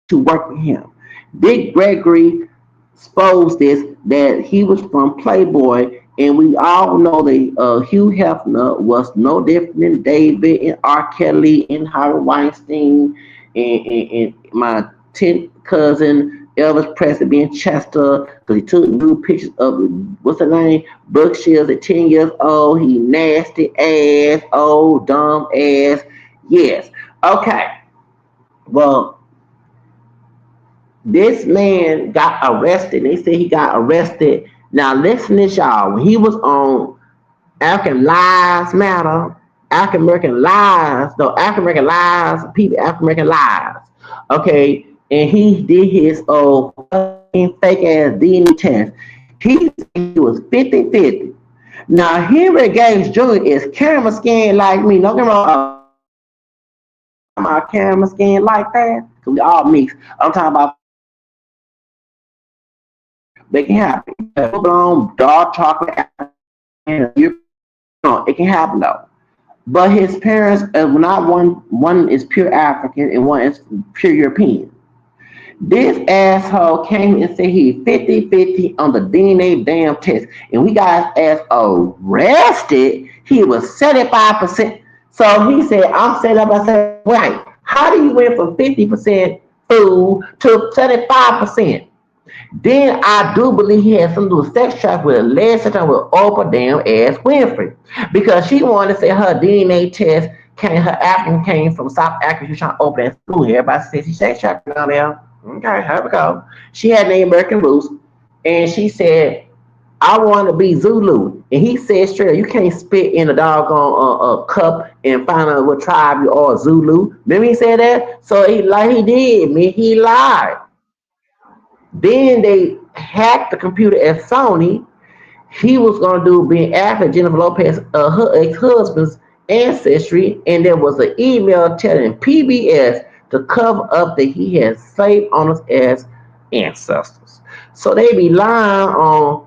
to work with him. Dick Gregory exposed this that he was from Playboy, and we all know that Hugh Hefner was no different than David and R. Kelly and Harvey Weinstein and my 10th cousin Elvis Presley being Chester, because he took new pictures of what's the name, Brooke Shields at 10 years old. He nasty ass, old dumb ass. Yes. Okay. Well, this man got arrested. They say he got arrested. Now listen to this, y'all. When he was on African Lives Matter, African American Lives, no, African American Lives, people, African American Lives. Okay, and he did his fake ass DNA test. He was 50-50. Now Henry Gates Jr. is camera scan like me. Don't get me wrong, my camera scan like that. Cause we all mix. I'm talking about they can happen. Full blown dark chocolate. It can happen though. But his parents, not one is pure African and one is pure European. This asshole came and said he 50-50 on the DNA damn test. And we got his ass arrested. He was 75%. So he said, I'm set up. I said, right. How do you went from 50% food to 75%? Then I do believe he had something to do with sex trafficking with a lead sex trafficking with Oprah damn ass Winfrey. Because she wanted to say her DNA test her African came from South Africa. She was trying to open that school here. Everybody says she's sex trafficking down there. Okay, here we go. She had Native American roots. And she said, I want to be Zulu. And he said straight, you can't spit in a doggone cup and find out what tribe you are, Zulu. Remember he said that? So he did, man. He lied. Then they hacked the computer at Sony. He was going to do being after Jennifer Lopez, her ex-husband's ancestry, and there was an email telling PBS to cover up that he had slave owners as ancestors. So they be lying on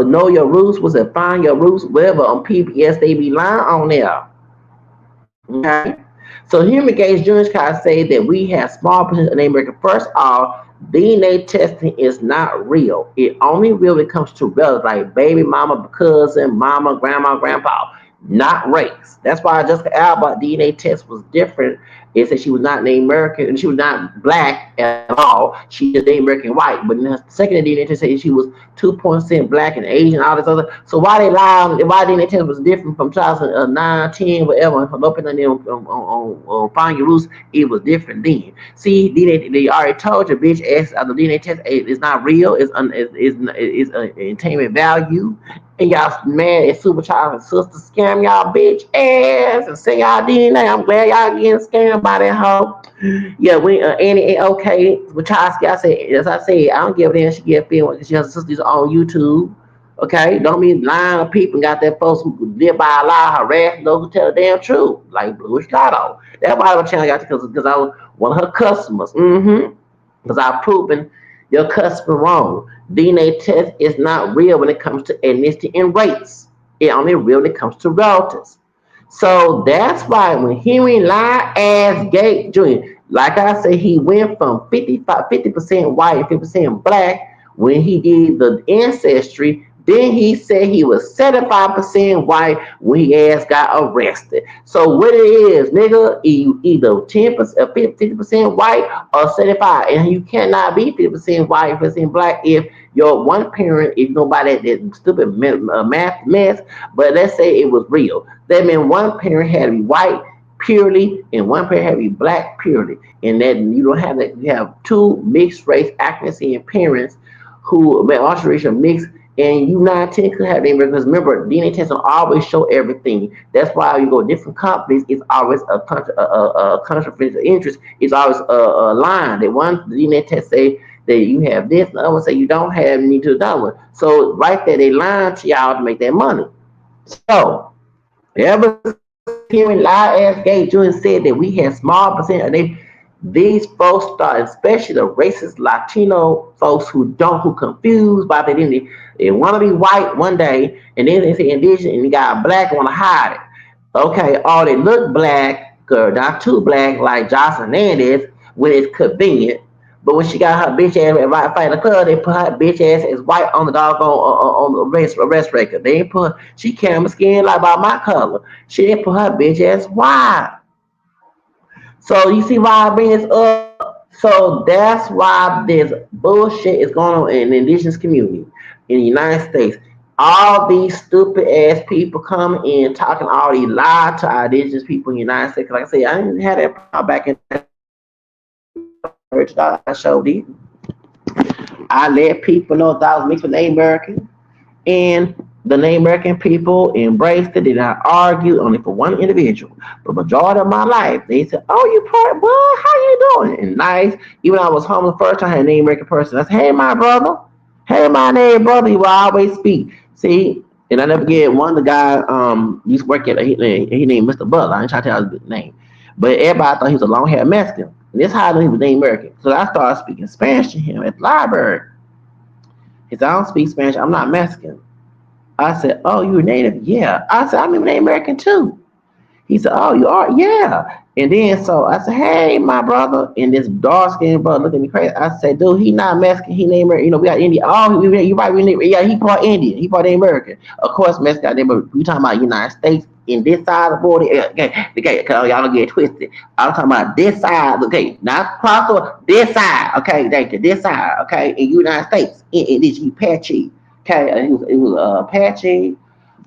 know your roots, was it find your roots, whatever on PBS, they be lying on there. Okay. So Human Gates Jr. Scott say that we have small percentage of Native American. First off, DNA testing is not real. It only real when it comes to relatives like baby mama, cousin, mama, grandma, grandpa, not race. That's why Jessica Alba DNA test was different. It said she was not Native American and she was not black at all. She just Native American white. But in the second DNA test said she was 2% black and Asian, all this other. So why they lied? Why DNA test was different from 2009, 10, whatever? From up in the on Find Your Roots, it was different then. See, DNA, they already told you, bitch, ass, the DNA test is not real. It's entertainment value. And y'all mad at Super Child and Sister scam y'all bitch ass and say y'all DNA. I'm glad y'all getting scammed by that hoe. Yeah, we Annie okay. Wachowski, I said, as I said, I don't give a damn. She get film because she has sisters on YouTube. Okay, don't be lying to people and got that folks who live by a lie, harassing those who tell the damn truth, like Bluish Lotto. That's why I channel got because I was one of her customers. Mm-hmm. Because I've proven your customer wrong. DNA test is not real when it comes to ethnicity and race. It only real when it comes to relatives. So that's why when Henry lied ass Gate Jr., like I said, he went from 50% white and 50% black when he did the ancestry. Then he said he was 75% white when he ass got arrested. So what it is, nigga, you either 10%, 50% white or 75. And you cannot be 50% white, 50% black if your one parent is nobody that stupid math mess. But let's say it was real. That meant one parent had to be white purely and one parent had to be black purely. And then you don't have that. You have two mixed race accuracy and parents who alteration mixed and you 9 10 could have them because remember DNA tests will always show everything. That's why you go to different companies. It's always a conflict of interest. It's always a line that one DNA test say that you have this, and the other one say you don't have, you need to do that one. So right there, they lying to y'all to make that money. So ever since hearing lie ass Gay Jr. said that we had small percent of these folks start, especially the racist Latino folks who confused by their identity. They want to be white one day, and then they say indigenous, and they got black and want to hide it. Okay, or they look black, or not too black like Jocelyn Hernandez when it's convenient. But when she got her bitch ass right fight in the club, they put her bitch ass as white on the doggone on the arrest record. They ain't put she camera skin like about my color. She didn't put her bitch ass white. So you see why I bring this up? So that's why this bullshit is going on in the indigenous community in the United States. All these stupid ass people come in talking all these lies to our indigenous people in the United States. Like I said, I didn't have that problem back in the church. I showed it. I let people know that I was mixed with Native American. And the Native American people embraced it, did not argue, only for one individual. But majority of my life, they said, "Oh, you part, well, how you doing?" And nice. Even when I was homeless first, I had a Native American person. I said, "Hey, my brother. Hey, my neighbor brother." He will always speak. See, and I never get one of the guys used to work at he named Mr. Butler. I ain't trying to tell his name. But everybody thought he was a long haired Mexican. And this is how I knew he was Native American. So I started speaking Spanish to him at the library. He said, "I don't speak Spanish. I'm not Mexican." I said, "Oh, you're native?" "Yeah." I said, "I'm even American too." He said, "Oh, you are?" "Yeah." And then so I said, "Hey, my brother." And this dark skinned brother looked at me crazy. I said, "Dude, he not Mexican. He named American. You know, we got Indian. Oh, you right. Yeah, he part Indian. He part American. Of course, Mexican out there, but we talking about United States in this side of the border. Okay, cause y'all don't get twisted. I'm talking about this side. Okay, not cross over. This side. Okay, thank you. This side. Okay, in United States. In this Apache. Okay, it was Apache,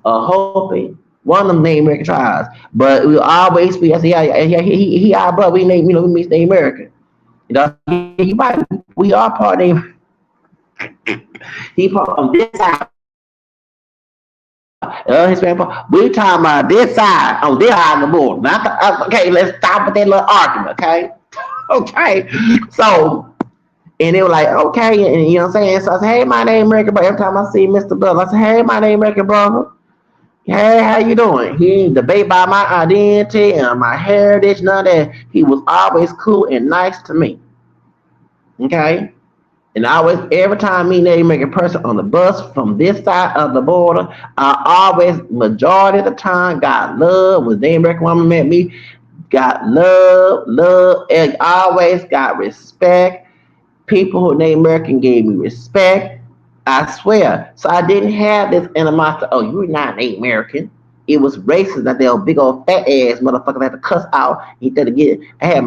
Hopi, one of them Native American tribes. But we always be, I say, yeah, yeah, he our brother. We name, we mix Native American. You know, he might, we are part Native. He part on this side. His grandpa. We talking about this side on this side of the board. Not the, okay, let's stop with that little argument. Okay, okay. So and they were like, okay, and you know what I'm saying? So I said, "Hey, my name American brother." Every time I see Mr. Bell, I said, "Hey, my name American brother. Hey, how you doing?" He didn't debate by my identity and my heritage, none of that. He was always cool and nice to me. Okay? And I always, every time me Native American person on the bus from this side of the border, I always, majority of the time, got love. When Native American woman met me, got love, and always got respect. People who Native American gave me respect. I swear. So I didn't have this animosity. Oh, you're not Native American. It was racist that they were big old fat ass motherfuckers had to cuss out. He had to get. I had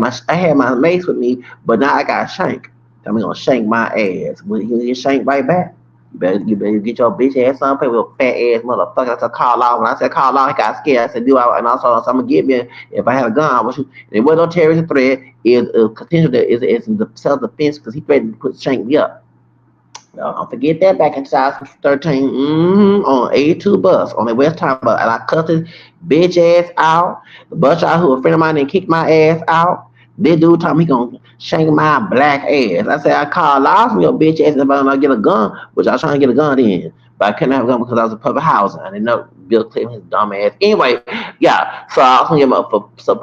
my mace with me, but now I got shanked. I'm gonna shank my ass. Will you get shanked right back? You better get your bitch ass on pay with a fat ass motherfucker. I said call out. When I said call out, he got scared. I said do I? And also so I'm gonna get me if I had a gun. I was shoot. It wasn't no terrorist threat. It's a potential that is in the self defense because he threatened to put shank me up. Don't forget that back in 2013, on 82 bus on the West Time bus, and I cussed his bitch ass out. The bus driver who a friend of mine and kicked my ass out. This dude told me he gonna shank my black ass. I said I called lost me your bitch ass if I don't get a gun, which I was trying to get a gun in, but I couldn't have a gun because I was in public housing. I didn't know Bill Clinton his dumb ass. Anyway, yeah. So I was gonna give him up for self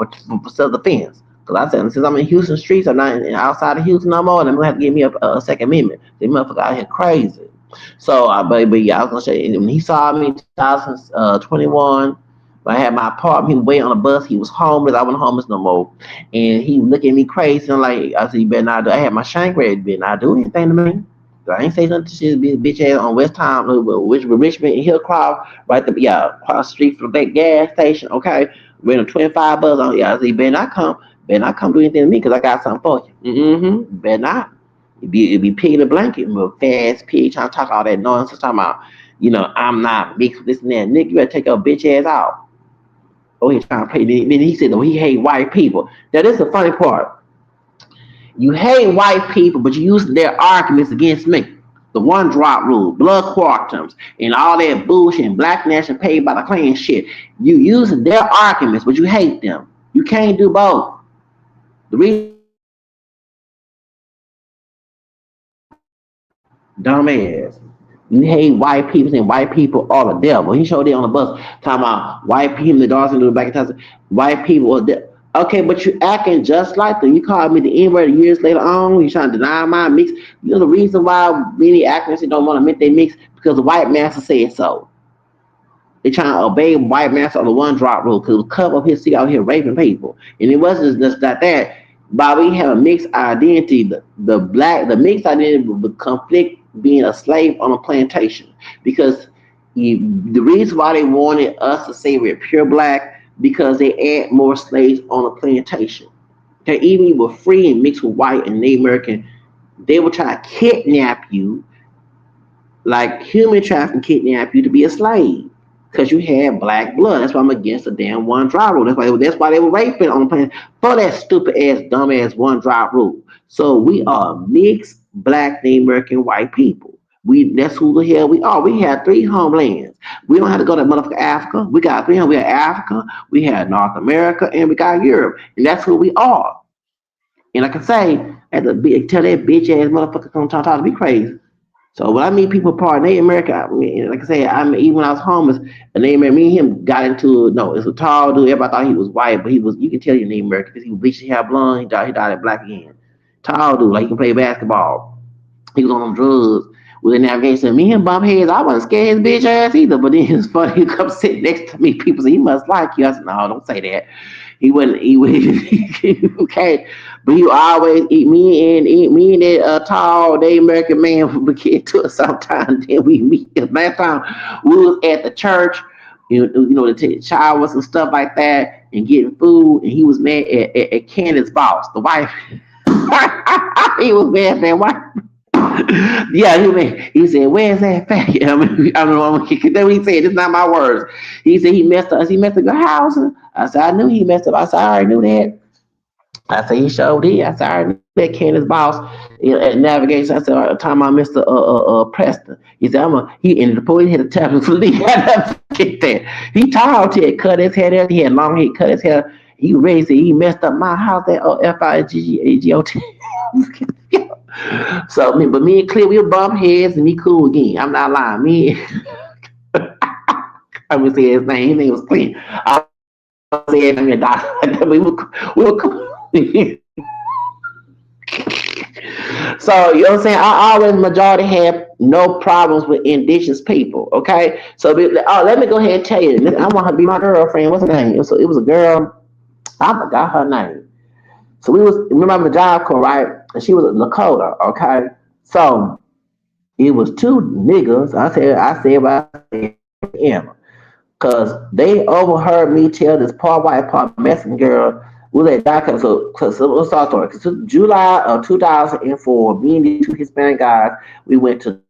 defense. Cause I said, since I'm in Houston streets, I'm not outside of Houston no more, and I'm gonna have to give me a Second Amendment. The motherfucker out here crazy. So, but yeah, I was gonna say, when he saw me in 2021, when I had my apartment, he was waiting on the bus. He was homeless. I wasn't homeless no more, and he was looking at me crazy. And like, I said, you better not do. I had my shank ready. You better not do anything to me. So I ain't say nothing to shit, bitch ass on West Time, which with Richmond and Hillcroft, right there, yeah, across the street from that gas station. Okay, waiting on 25 bus on. Yeah, I said, you better not come do anything to me because I got something for you. Better not. It be pig in a blanket, but fast pig trying to talk all that nonsense, talking about, I'm not mixed with this and that. Nick, you better take your bitch ass out. Oh, he trying to play. Then he said, oh, he hate white people. Now, this is the funny part. You hate white people, but you use their arguments against me. The one drop rule, blood quantum, and all that bullshit, and black nation paid by the Klan shit. You use their arguments, but you hate them. You can't do both. The reason why you hate white people is because you hate them. Dumbass. You hate white people and white people are the devil. He showed it on the bus talking about white people, the dogs into the back of the white people are the okay, but you acting just like them. You called me the N-word years later on. You trying to deny my mix. You know the reason why many actors don't want to admit they mix because the white master said so. They trying to obey white master on the one drop rule because cover up his seat out here raping people. And it wasn't just that. But we have a mixed identity. The mixed identity would conflict being a slave on a plantation. Because the reason why they wanted us to say we're pure black because they add more slaves on a plantation. Okay, even you were free and mixed with white and Native American, they would try to kidnap you like human trafficking kidnap you to be a slave because you had black blood. That's why I'm against the damn one drop rule. That's why they were raping on the planet for that stupid ass, dumb ass one drop rule. So we are mixed black, Native American, white people. That's who the hell we are. We have three homelands. We don't have to go to motherfucking Africa. We got three. We have Africa, we have North America, and we got Europe, and that's who we are. And like I say, at the tell that bitch ass motherfucker come talk to me crazy. So when I meet people part of Native America, I mean, like I said, even when I was homeless, a Native American, me and him got into no, it's a tall dude. Everybody thought he was white, but he was. You can tell he's Native American because he was bleached his hair blonde. He died at black again. Tall dude, like he can play basketball. He was on them drugs with the navigation. Me and him bump heads. I wasn't scared his bitch ass either. But then it's funny. He come sit next to me. People say he must like you. I said, no, don't say that. He wouldn't. He would. Okay, but he always eat me and that tall Native American man would get to us sometimes. Then we meet. The last time we was at the church, to take showers and stuff like that, and getting food. And he was mad at Candace's boss, the wife. He was mad at that wife. Yeah, he said, "Where's that faggot?" I don't know. That's what he said. It's not my words. He said he messed up. He messed up your house. I said I knew he messed up. I said I already knew that. I said he showed it. I said I already knew that Candace boss at navigation. I said time I Mr. Preston. He said he ended the police hit the tap and flee. I never forget that. He tall. He had cut his hair. He had long hair. Cut his hair. He raised it. He messed up my house. That Figggot. So me and Clear, we'll bump heads and be cool again. I'm not lying. I would say his name. His name was Clear. I say his name. We were cool. So you know what I'm saying? I always majority have no problems with indigenous people. Okay, so let me go ahead and tell you. I want her to be my girlfriend. What's her name? It was a girl. I forgot her name. So we was remember the job corps, right? And she was a Lakota. Okay, so it was two niggas. I said what I said, Emma, because they overheard me tell this part white, part Mexican girl we let that come. So let's start story. Cause July of 2004, me and these two Hispanic guys, we went to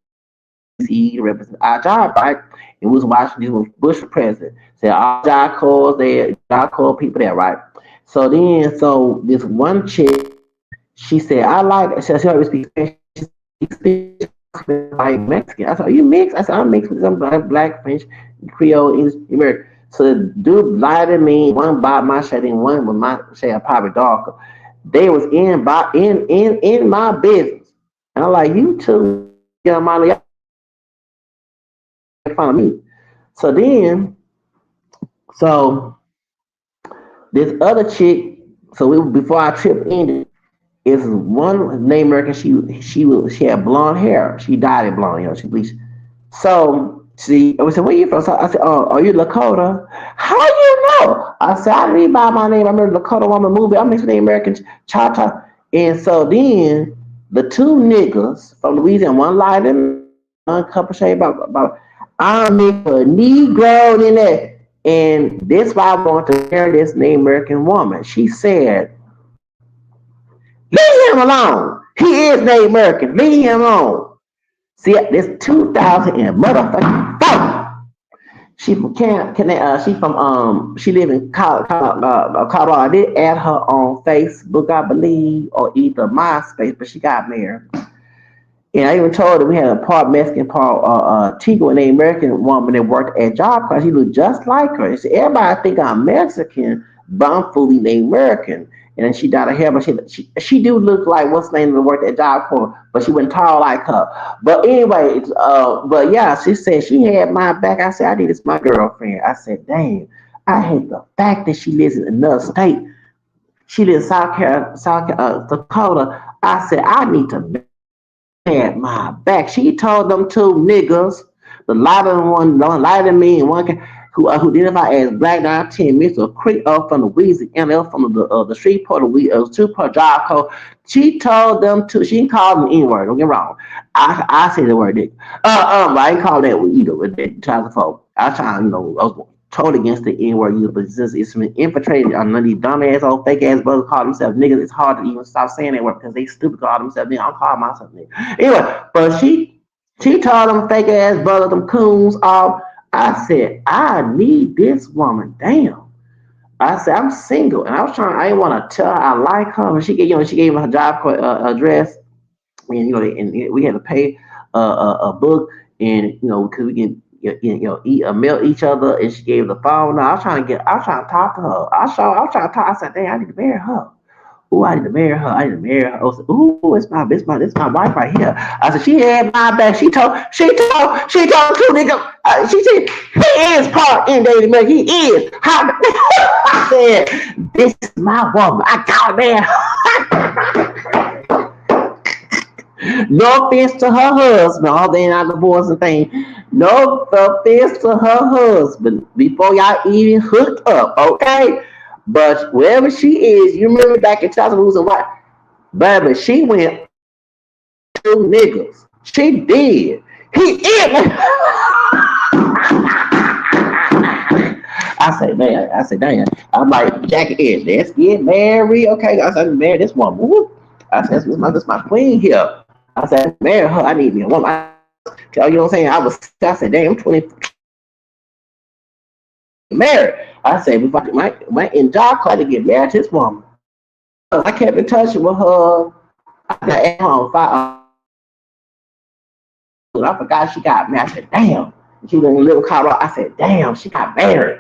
DC to represent our job, right? And we was watching this when Bush was president. So all job calls there, job call people there, right? So this one chick, she said, I like, she always speaks Spanish. She speaks like Mexican. I said, are you mixed? I said, I'm mixed with some black French, Creole, English, American. So the dude lied to me. One bought my shade and one was my shade probably darker. They was in my business. And I'm like, you two young Molly, y'all make fun of me. So then, so this other chick, before our trip ended, is one named American. She had blonde hair. She dyed it blonde, she bleached. So see, I said, where you from? So I said, oh, are you Lakota? How you know? I said, I read by my name. I remember the Lakota Woman movie. I'm mixed with the American Cha Cha. And so then the two niggas from Louisiana, one lied and one couple shade about I'm mixed with a Negro in that. And this why I want to marry this Native American woman. She said, leave him alone. He is Native American. Leave him alone. See, this 2000 and motherfucking four. She from she live in Colorado. I did add her on Facebook, I believe, or either MySpace, but she got married. And I even told her we had a part Mexican, part Tigo, an American woman that worked at Job Corps. She looked just like her. And she, everybody think I'm Mexican, but I'm fully Native American. And then she dyed her hair, but she do look like what's the name that worked at Job Corps, but she wasn't tall like her. But anyway, but yeah, she said she had my back. I said, I need this my girlfriend. I said, damn, I hate the fact that she lives in another state. She lives in Dakota. I said, I need to had my back. She told them two niggas, the lighter one, lighter than me, and who identified as Black 19, Mr. Creek from Louisiana, from the Shreveport, Shreveport job code. She told them to. She didn't call them N word. Don't get me wrong. I say the word nigga. I ain't call that either. With that 2004. I was trying, I was totally against the N word, but it's been infiltrated on none of these dumbass old fake ass brothers call themselves niggas. It's hard to even stop saying that word because they stupid call themselves niggas. I'm calling myself nigga. Anyway, but she told them fake ass brothers, them coons, all. I said, I need this woman. Damn. I said, I'm single. And I was trying, I didn't want to tell her I like her. And she gave me her job address. And, and we had to pay a book and, because we can, mail each other. And she gave the phone. I was trying to talk to her. I was trying to talk. I said, dang, I need to marry her. Ooh, I need to marry her. I need to marry her. I said, ooh, it's my wife right here. I said, she had my back. She told two niggas. She said, he is part in Daily Mail. He is. How? I said, this is my woman. I got man. No offense to her husband. All they not divorcing thing. No offense to her husband. Before y'all even hooked up, okay? But wherever she is, you remember back in Chelsea, who's a white baby, she went two niggas. She did. He is. I said, damn. I'm like, Jackie is, let's get married. Okay. I said, marry this woman. Whoop. I said, this my queen here. I said, marry her. I need me a woman. You know what I'm saying? I said, damn, I'm 20 married. I said, if I might in job call to get married to this woman. I kept in touch with her. I got at home. I forgot she got married. I said, damn. She was in Little Colorado. I said, damn, she got married.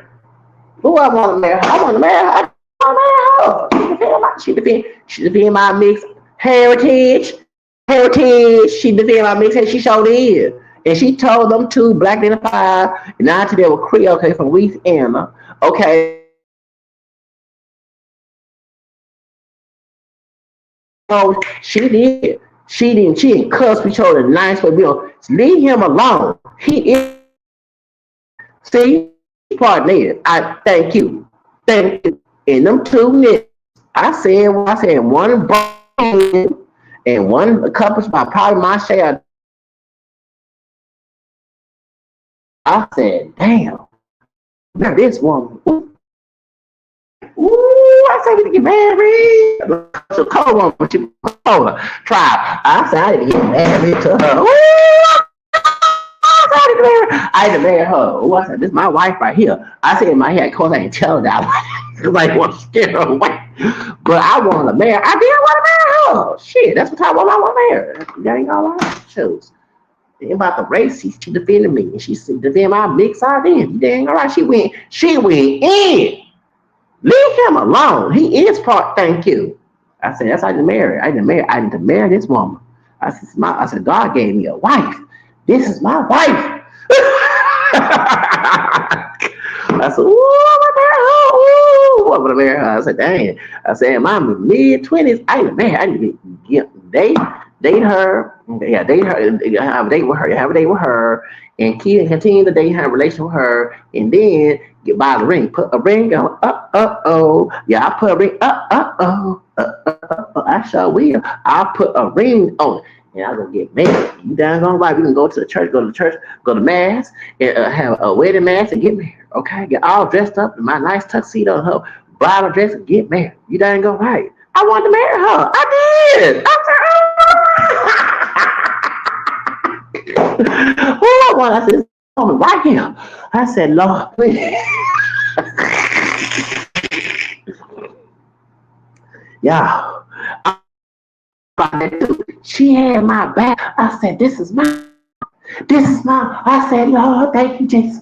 Who I want to marry her? I want to marry her. I want to marry her. She defend my mixed heritage. She defend my mixed heritage. She showed it. And she told them two black identified, and now today were Creole, okay, from Louisiana. Okay. So she did. She didn't cuss. We showed a nice way. We don't leave him alone. He is, see, he's part native. I thank you. Thank you. And them two niggas, I said what I said, one brought and one accomplished by probably my share. I said, damn, now this woman. Ooh, I said we need to get married. So cold woman, but you told her, try. I said I need to get married to her. Ooh, I had to marry her. Oh, I said, this is my wife right here. I said in my head, of course I ain't tell that because I want to scare her away. But I want to marry. I did want to marry her. Shit, that's what I want to marry. That ain't all I chose. About the race, she defended me. And she defended my big side in. You dang all right. She went in. Leave him alone. He is part. Thank you. I said, that's how you marry. I need to marry this woman. I said, God gave me a wife. This is my wife. I said, ooh, I'm gonna marry her. I said, dang. I said, in my mid-20s, I need to date her. Yeah, date her, have a date with her, and continue to date her, relation with her, and then get buy the ring. Put a ring on. Oh. Yeah, I put a ring. Oh. I sure will. I'll put a ring on it. And I'm gonna get married. You down on right? We can go to church, go to mass, and have a wedding mass and get married. Okay, get all dressed up in my nice tuxedo, her bridal dress, and get married. You done go right. I wanted to marry her. I did. I said, oh, right here. I said, Lord, please. Yeah. She had my back. I said, this is my. I said, Lord, thank you, Jesus.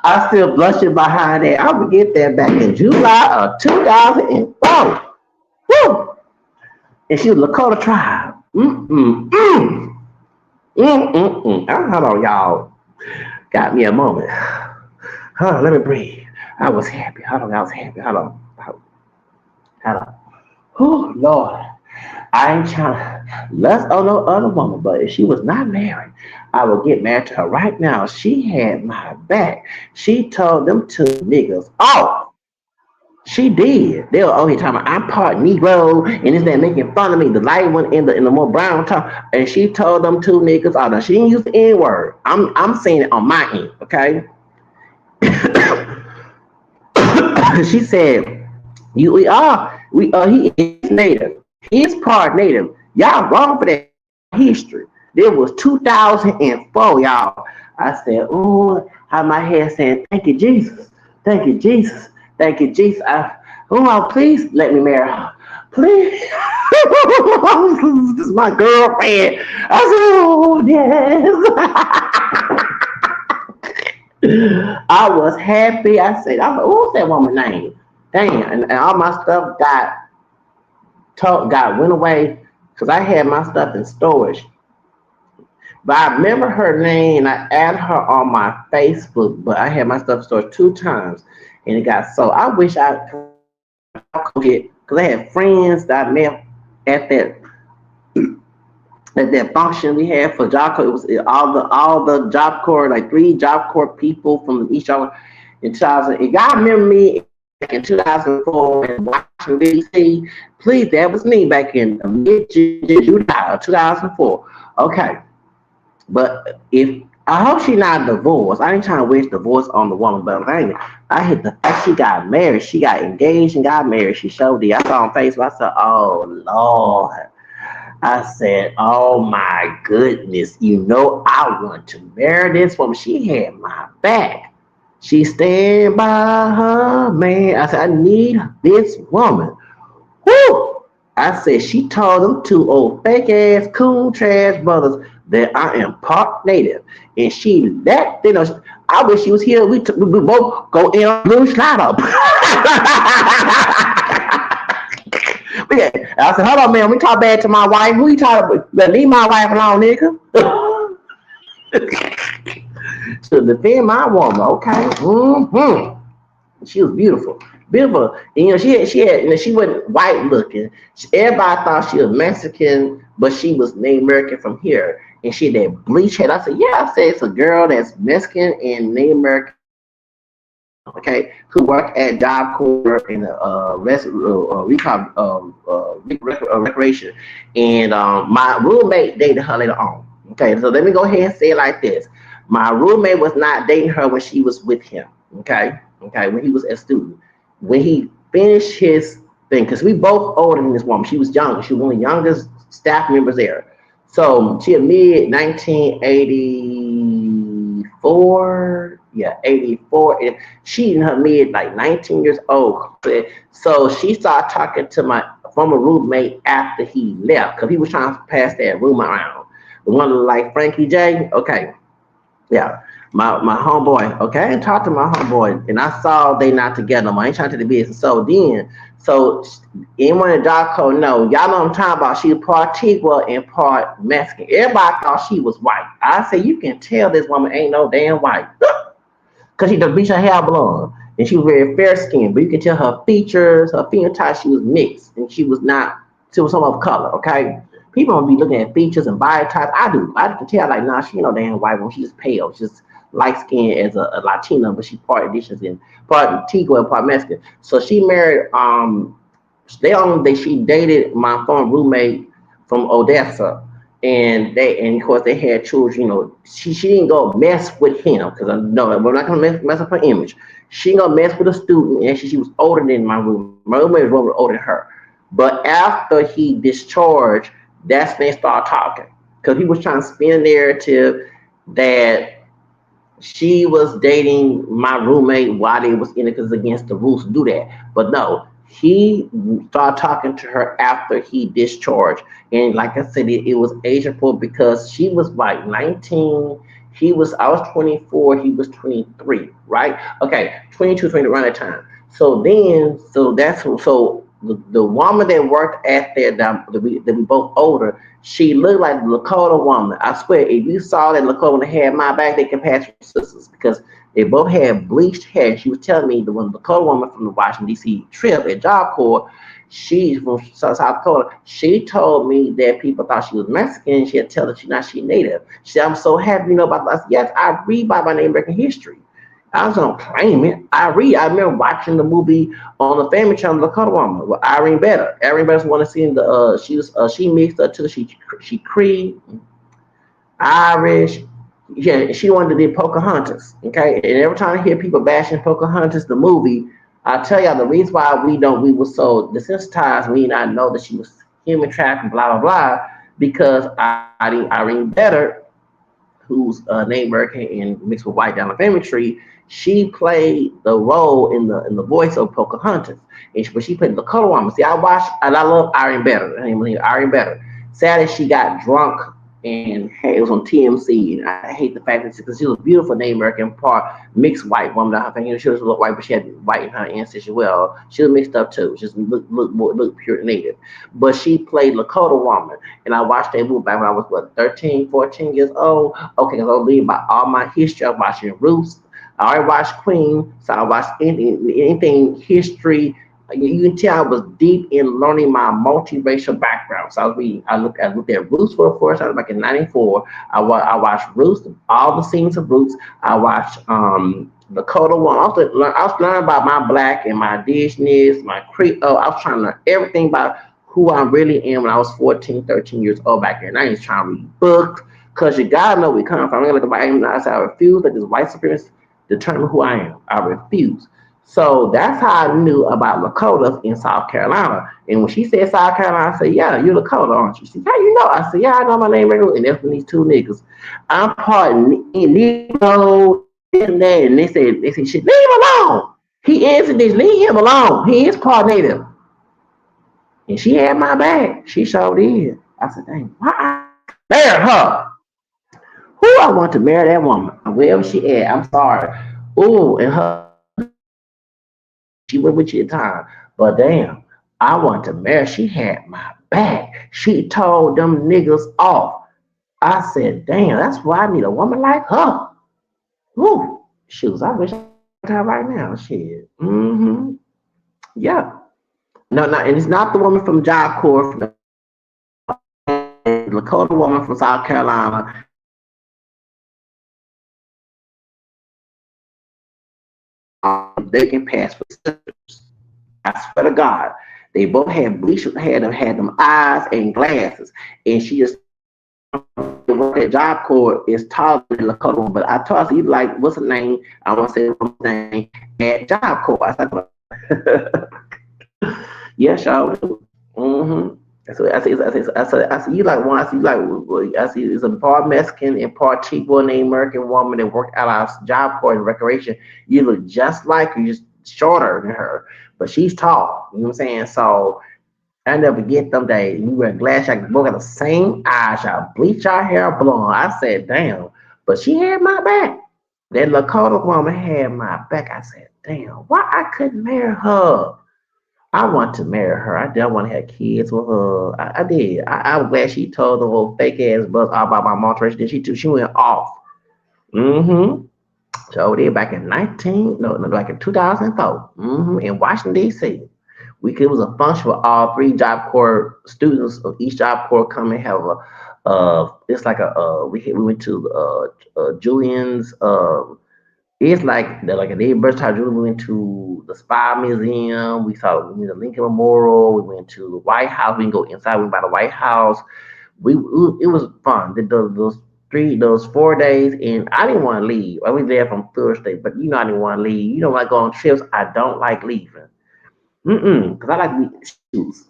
I'm still blushing behind that. I would get that back in July of 2004. Woo! And she was Lakota tribe. Hold on, y'all. Got me a moment. Hold on, let me breathe. I was happy. Hold on, I was happy. Hold on. Oh, Lord. I ain't trying to lust on no other woman, but if she was not married, I would get married to her right now. She had my back. She told them two niggas, oh, she did. They were only talking about I'm part Negro and this that making fun of me. The light one in the more brown top. And she told them two niggas, oh no, she didn't use the N-word. I'm saying it on my end, okay? She said, he is native. He's part native. Y'all wrong for that history. There was 2004, y'all. I said, oh, how my head saying, thank you, Jesus. Thank you, Jesus. Thank you, Jesus. Please let me marry her. Please. This is my girlfriend. I said, oh, yes. I was happy. I said, what's that woman's name? Dang, and all my stuff went away because I had my stuff in storage. But I remember her name and I added her on my Facebook, but I had my stuff stored 2 times and it got sold. I wish I could get, because I had friends that I met at that function we had for Job Corps. It was all the Job Corps, like 3 Job Corps people from each other in 2000. And y'all remember me in 2004 in Washington, D.C.? Please, that was me back in mid-July of 2004. Okay. But if I hope she's not divorced. I ain't trying to wish divorce on the woman, but I hit the fact she got married. She got engaged and got married. She showed it. I saw on Facebook. I said, oh Lord. I said, oh my goodness. I want to marry this woman. She had my back. She stand by her man. I said, I need this woman. Woo! I said, she told them 2 old fake ass coon trash brothers that I am part native. And she let them know. I wish she was here. We both go in on blue slide up. I said, hold on, man. We talk bad to my wife. Who you talking about? Leave my wife alone, nigga. To defend my woman, okay? She was beautiful, beautiful. And, she had, she wasn't white looking. Everybody thought she was Mexican, but she was Native American from here. And she had that bleach head. I said, yeah, I said it's a girl that's Mexican and Native American, okay, who work at Job Corps in the recreation. And my roommate dated her later on. Okay, so let me go ahead and say it like this. My roommate was not dating her when she was with him. Okay, okay, when he was a student. When he finished his thing, because we both older than this woman. She was younger. She was one of the youngest staff members there. So she had mid 1984, yeah, 84. And she in her mid like 19 years old. So she started talking to my former roommate after he left because he was trying to pass that room around. The one like Frankie J. Okay, yeah, my homeboy. Okay, I didn't talk to my homeboy, and I saw they not together. I ain't trying to the business. So anyone in Darko know, y'all know what I'm talking about. She was part Tigua and part Mexican. Everybody thought she was white. I say you can tell this woman ain't no damn white, cause she just bleached her hair blonde, and she was very fair skinned. But you can tell her features, her phenotype, she was mixed, and she was not. She was some of color. Okay, people don't be looking at features and body types. I do. I can tell like, nah, she ain't no damn white woman. She's pale. She's light skinned as a Latina, but she part Indigenous and part Tigua and part Mexican. So she married. They only she dated my former roommate from Odessa, and of course they had children. She didn't go mess with him because I know we're not gonna mess up her image. She ain't gonna mess with a student, and she was older than my roommate. My roommate was older than her. But after he discharged, that's when they started talking because he was trying to spin a narrative that she was dating my roommate while they was in it because it's against the rules to do that. But no, he started talking to her after he discharged. And like I said, it was age appropriate because she was like 19. I was 24, he was 23, right? Okay, 22, 20 around that time. So the woman that worked at that we both older, she looked like the Lakota woman. I swear, if you saw that Lakota had my back, they can pass for sisters because they both had bleached hair. She was telling me the one Lakota woman from the Washington D.C. trip at Job Corps, she's from South Dakota. She told me that people thought she was Mexican. She had to tell her she native. She said, "I'm so happy you know about this." Yes, I read by my name American history. I was gonna claim it. I read. I remember watching the movie on the Family Channel, Lakota Woman, with Irene Better. Irene Better's one to see the. She mixed up too. She Cree, Irish. Yeah, she wanted to be Pocahontas. Okay, and every time I hear people bashing Pocahontas, the movie, I tell y'all the reason why we were so desensitized, we not know that she was human trafficking, blah blah blah, because Irene Better, who's Native American and mixed with white down the family tree, she played the role in the voice of Pocahontas. But she played the color woman. See, I watched and I love Irene Better. Her name is Irene Better. Sadly, she got drunk and hey, it was on TMC. And I hate the fact that because she was a beautiful Native American part mixed white woman. I think she was a little white, but she had white in her ancestry. Well, she was mixed up too. Just look pure native. But she played Lakota woman, and I watched that movie back when I was what 13, 14 years old. Okay, because I was reading about all my history. I was watching Roots. I already watched Queen, so I watched anything history. You can tell I was deep in learning my multiracial background. So I was reading, I looked at Roots for the first time back in '94. I watched Roots, all the scenes of Roots. I watched Dakota one. I was learning about my black and my indigenous, my Creole. I was trying to learn everything about who I really am when I was 14, 13 years old back then. I ain't trying to read books because you gotta know where we come from. I'm like, I refuse that this white supremacist determine who I am. I refuse. So that's how I knew about Lakotas in South Carolina. And when she said South Carolina, I said, yeah, you're Lakota, aren't you? She said, how you know? I said, yeah, I know my name regularly. And that's when these two niggas. I'm part Negro, and that. And they said, shit, leave him alone. He is this, leave him alone. He is part native. And she had my back. She showed did. I said, dang, why I marry her? Who I want to marry that woman, wherever she at. I'm sorry. Oh, and her she went with you at the time. But damn, I want to marry. She had my back. She told them niggas off. I said, damn, that's why I need a woman like her. Woo, shoes. I wish I had right now. Shit. Mm-hmm. Yeah. No, no, and it's not the woman from Job Corps, from the Lakota woman from South Carolina. They can pass for sisters. I swear to God. They both had bleach had them eyes and glasses. And she just the one at Job Corps is taller than the Lakota one. But I told her, you like, what's her name? I want to say her name at Job Corps. I said, yes, y'all. Mm-hmm. I see, you like one. I see, you like, I see, it's a part Mexican and part Chico named American woman that worked at our Job Corps in recreation. You look just like her, you're just shorter than her, but she's tall. You know what I'm saying? So I never get them days. We wear glass, like both got the same eyes, y'all bleach our hair blonde. I said, damn, but she had my back. That Lakota woman had my back. I said, damn, why I couldn't marry her? I want to marry her. I did want to have kids with her. I did. I'm glad she told the whole fake ass buzz all about my multiration. Then she too. She went off. Mm-hmm. So over there back in 19, no, back in 2004, in Washington D.C. It was a function for all three Job Corps students of each Job Corps come and have a it's like a we went to Julian's it's like a day burst we went to the Spy Museum. We went to Lincoln Memorial. We went to the White House. We can go inside. We went by the White House. It was fun. Those 4 days, and I didn't want to leave. I was there from Thursday, but you know I didn't want to leave. You know, like on trips, I don't like leaving. Because I like to be shoes.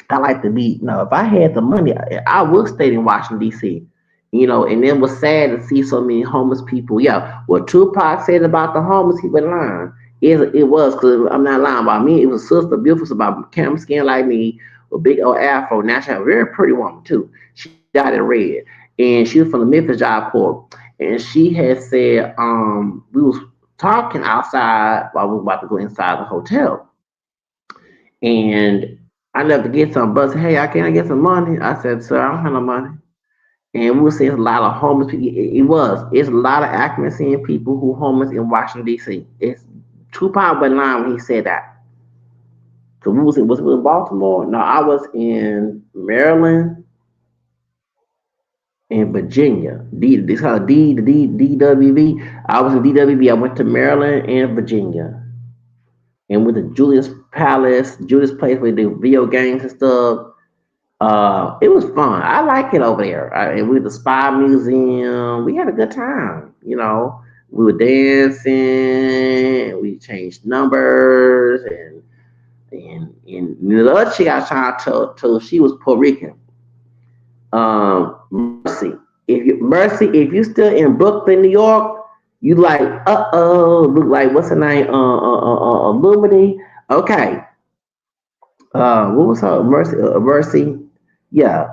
I like to be. No, if I had the money, I would stay in Washington D.C. You know, and it was sad to see so many homeless people. Yeah, what Tupac said about the homeless people line, it was because I'm not lying about me. It was Sister Beautiful about camel skin like me with big old afro. Now she a very pretty woman too. She dyed in red, and she was from the Memphis Job Corps. And she had said, we was talking outside while we were about to go inside the hotel, and I never get some bus. Hey, can I get some money? I said, sir, I don't have no money. And we will see a lot of homeless people. It's a lot of accuracy in people who homeless in Washington D.C. It's Tupac went line when he said that. So was we in Baltimore? No, I was in Maryland and Virginia. It's called DWV. I was in DWV. I went to Maryland and Virginia, and with the Julius Place where they do video games and stuff. It was fun. I like it over there. And we the Spy Museum. We had a good time. You know, we were dancing. We changed numbers, and the other chick I was trying to she was Puerto Rican. Mercy. If you still in Brooklyn, New York, you like look like what's her name? Lumity. Okay. What was her Mercy? Mercy. Yeah.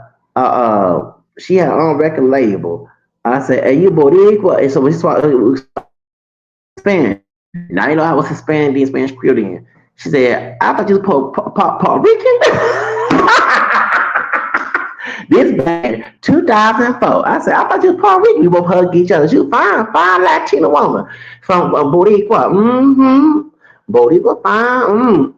She had her own record label. I said, "Hey, you Boricua?" And so we started Spanish. Now you know how was Hispanic being Spanish Creole. She said, "I thought you was Puerto Rican." This bad 2004. I said, "I thought you was Puerto Rican. We both hug each other. She was fine, fine Latina woman from Boricua. Mm-hmm. Boricua fine.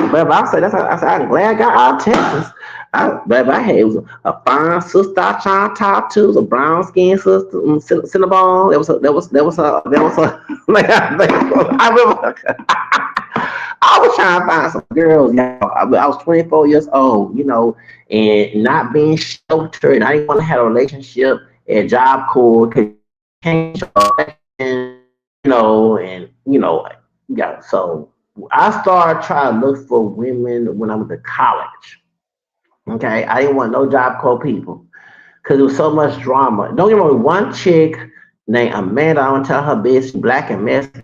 But I said, I said, I'm glad I got out of Texas. I had it was a fine sister I trying to talk to, was a brown skinned sister, Cinnabon. That was a like, I remember I was trying to find some girls, y'all. I was 24 years old, you know, and not being sheltered. I didn't want to have a relationship at Job Corps because change, yeah. So I started trying to look for women when I went to college. Okay, I didn't want no Job Corps people because there was so much drama. Don't get me wrong, one chick named Amanda, I want to tell her business, black and Mexican.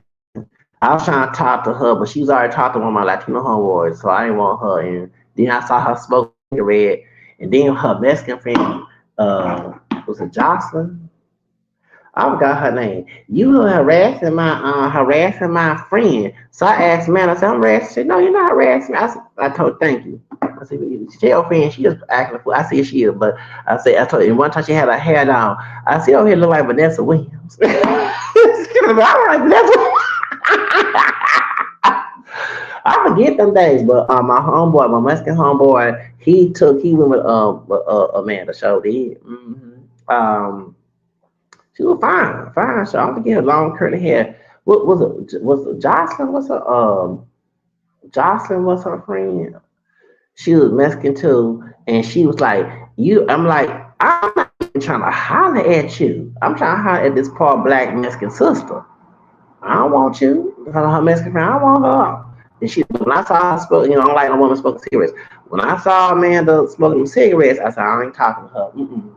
I was trying to talk to her, but she was already talking to one of my Latino homeboys, so I didn't want her. And then I saw her smoke cigarette, and then her Mexican friend was it Jocelyn? I forgot her name. You were harassing my friend. So I asked man, I said, I'm harassing. She said, no, you're not harassing me. I told her, thank you. I said, she your friend, she just acting a fool. I see she is, but I told her, and one time she had her hair down. I said, oh, here look like Vanessa Williams. I'm like Vanessa. I forget them days, but my homeboy, my Mexican homeboy, he went with Amanda. So did. She was fine, fine. So I'm forget her long curly hair. What was it? Was it Jocelyn? Was her Jocelyn was her friend? She was Mexican too, and she was like, "You." I'm like, I'm not even trying to holler at you. I'm trying to holler at this poor black Mexican sister. I don't want you. Her Mexican friend, I don't want her. And she, when I saw her smoke, I don't like a woman smoking cigarettes. When I saw Amanda smoking them cigarettes, I said, I ain't talking to her. Mm-mm.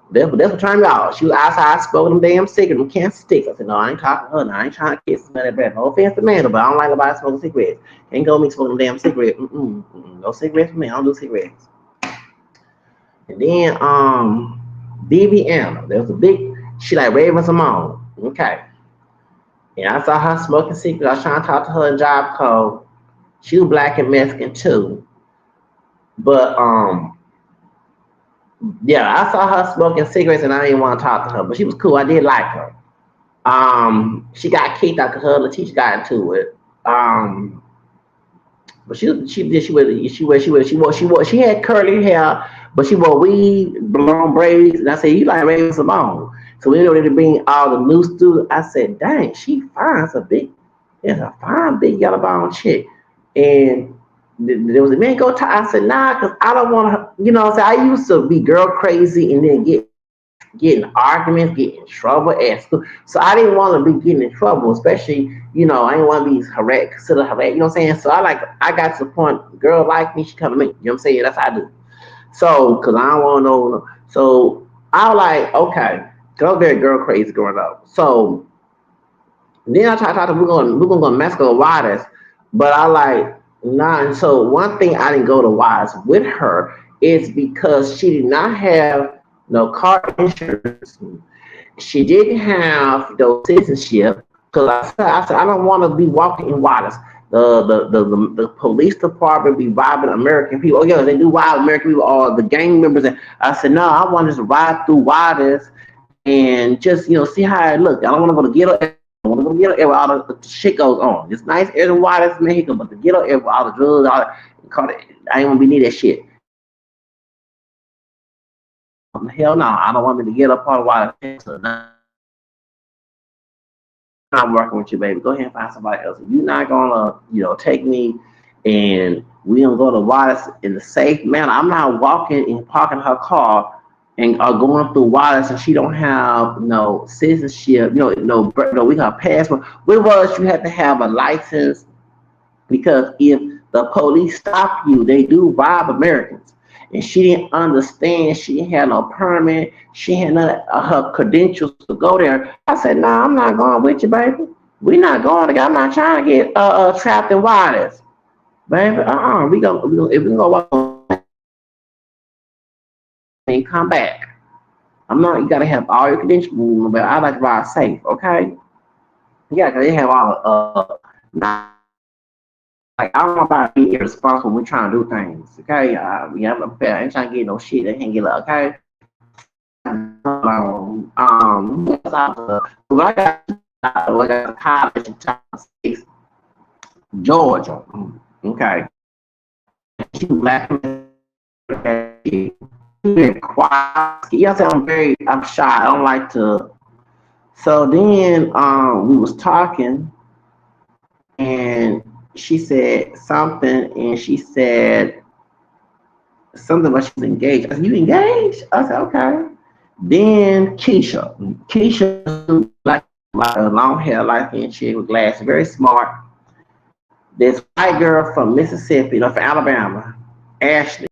That's what turned me out. She was outside smoking them damn cigarettes, them cancer sticks. I said, no, I ain't talking to her. No, I ain't trying to kiss none of that. No offense to Amanda, but I don't like nobody smoking cigarettes. Can't go me smoking them damn cigarettes. Mm-mm, mm-mm. No cigarettes for me. I don't do cigarettes. And then BB there was a big, she like Raven Simone. Okay. And I saw her smoking cigarettes. I was trying to talk to her in Job Code. She was black and Mexican too. But yeah, I saw her smoking cigarettes and I didn't want to talk to her. But she was cool. I did like her. She got kicked out because her the teacher got into it. Um, but she had curly hair, but she wore weave, blonde braids, and I said, "You like Raven Simone?" So we ready to bring all the new students. I said, "Dang, she fine. It's a fine big yellow bone chick." And there was a man go talk. I said, "Nah, because I don't want to." I used to be girl crazy and then get in arguments, get in trouble at school. So I didn't want to be getting in trouble, especially, I didn't want to be considered harassed, you know what I'm saying? So I got to the point, girl like me, she come to me, you know what I'm saying? That's how I do. So, because I don't want to know. So I was like, okay, because I was very girl crazy growing up. So then I tried to talk to, we're going to go to Mexico Waters, but I like, nah. And so one thing I didn't go to Waters with her is because she did not have no car insurance. She didn't have those citizenship because I said I don't want to be walking in Waters. The police department be robbing American people. Oh yeah, they do rob American people or the gang members. And I said no, I want to just ride through Waters and just see how it look. I don't want to go to ghetto. I want to go to ghetto area where all the shit goes on. It's nice area in Waters, Mexico, but the ghetto area where all the drugs, I ain't want to be near that shit. Hell no, I don't want me to get up on Waters. So, not working with you, baby. Go ahead and find somebody else. If you're not gonna, take me and we don't go to Wallace in the safe manner. I'm not walking and parking her car and going through Wallace and she don't have no citizenship, no, we got passport. With us, you have to have a license because if the police stop you, they do rob Americans. And she didn't understand. She didn't have no permit. She had none of her credentials to go there. I said, "No, I'm not going with you, baby. We're not going together. I'm not trying to get trapped in waters, baby. If we go walk and come back. I'm not. You gotta have all your credentials, but I like to ride safe, okay? Yeah, because they have all not like I don't want to be irresponsible when we're trying to do things. Okay, I ain't trying to get no shit. They can't get like okay. When I got college in Texas, Georgia. Okay, she black. Quiet. Yes, I'm shy. I don't like to. So then we was talking, and she said something, and she said something about she's engaged. I said, "You engaged?" I said, "Okay." Then Keisha, like a long hair, light skinned chick with glasses, very smart. This white girl from Mississippi, no, from Alabama, Ashley.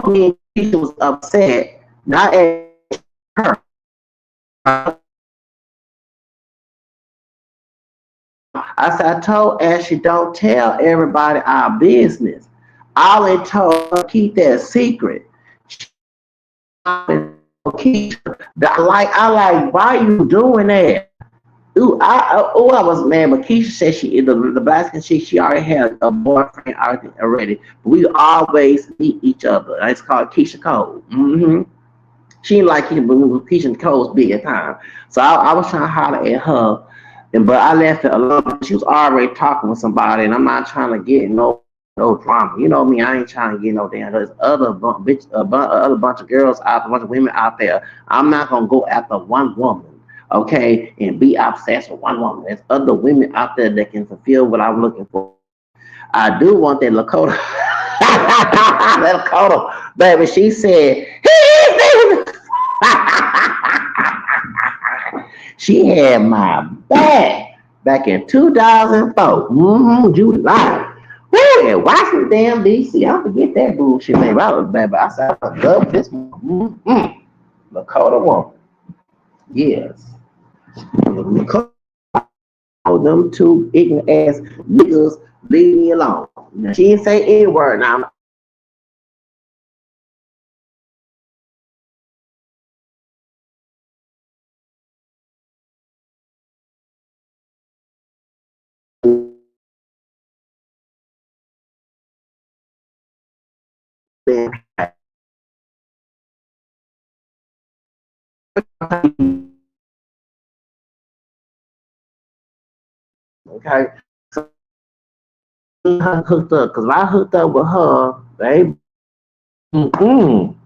me and Keisha was upset, not at her. I said, I told Ashley, don't tell everybody our business. I only told her keep that secret. Keisha, I like, why you doing that? I was mad, but Keisha said the black skin she already had a boyfriend already. But we always meet each other. It's called Keisha Cole. She didn't like it, but Keisha Cole's big at time. So I was trying to holler at her, but I left it alone. She was already talking with somebody, and I'm not trying to get no drama. You know me, I ain't trying to get no damn. There's other bunch of girls out, a bunch of women out there. I'm not gonna go after one woman, okay, and be obsessed with one woman. There's other women out there that can fulfill what I'm looking for. I do want that Lakota. That Lakota, baby. She said, she had my back in 2004, July. Woo, in Washington, damn D.C. I forget that bullshit, baby. I said, I love this one. Lakota woman. Yes. Lakota, them two ignorant ass niggas leave me alone. Now, she didn't say any word. Now, okay. So I hooked up because I hooked up with her, baby. Mm-mm.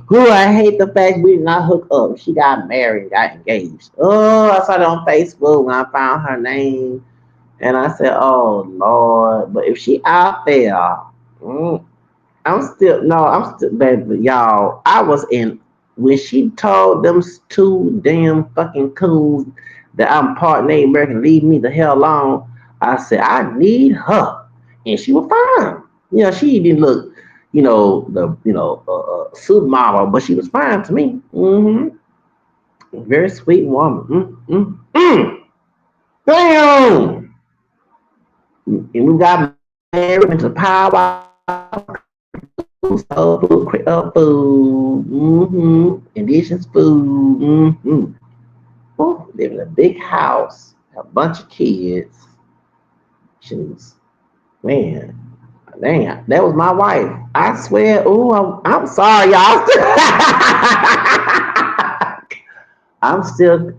Who I hate the fact we did not hook up. She got married, got engaged. Oh, I saw it on Facebook when I found her name, and I said, "Oh Lord!" But if she out there, mm, I'm still, baby, y'all. I was in when she told them two damn fucking coons that I'm part Native American, leave me the hell alone. I said I need her, and she was fine. She didn't look, supermodel, but she was fine to me. Very sweet woman. Damn. And we got married into power. Soul food, food, indigenous food, live in a big house, a bunch of kids. Jeez, man, damn, that was my wife. I swear. I'm sorry, y'all. I'm still,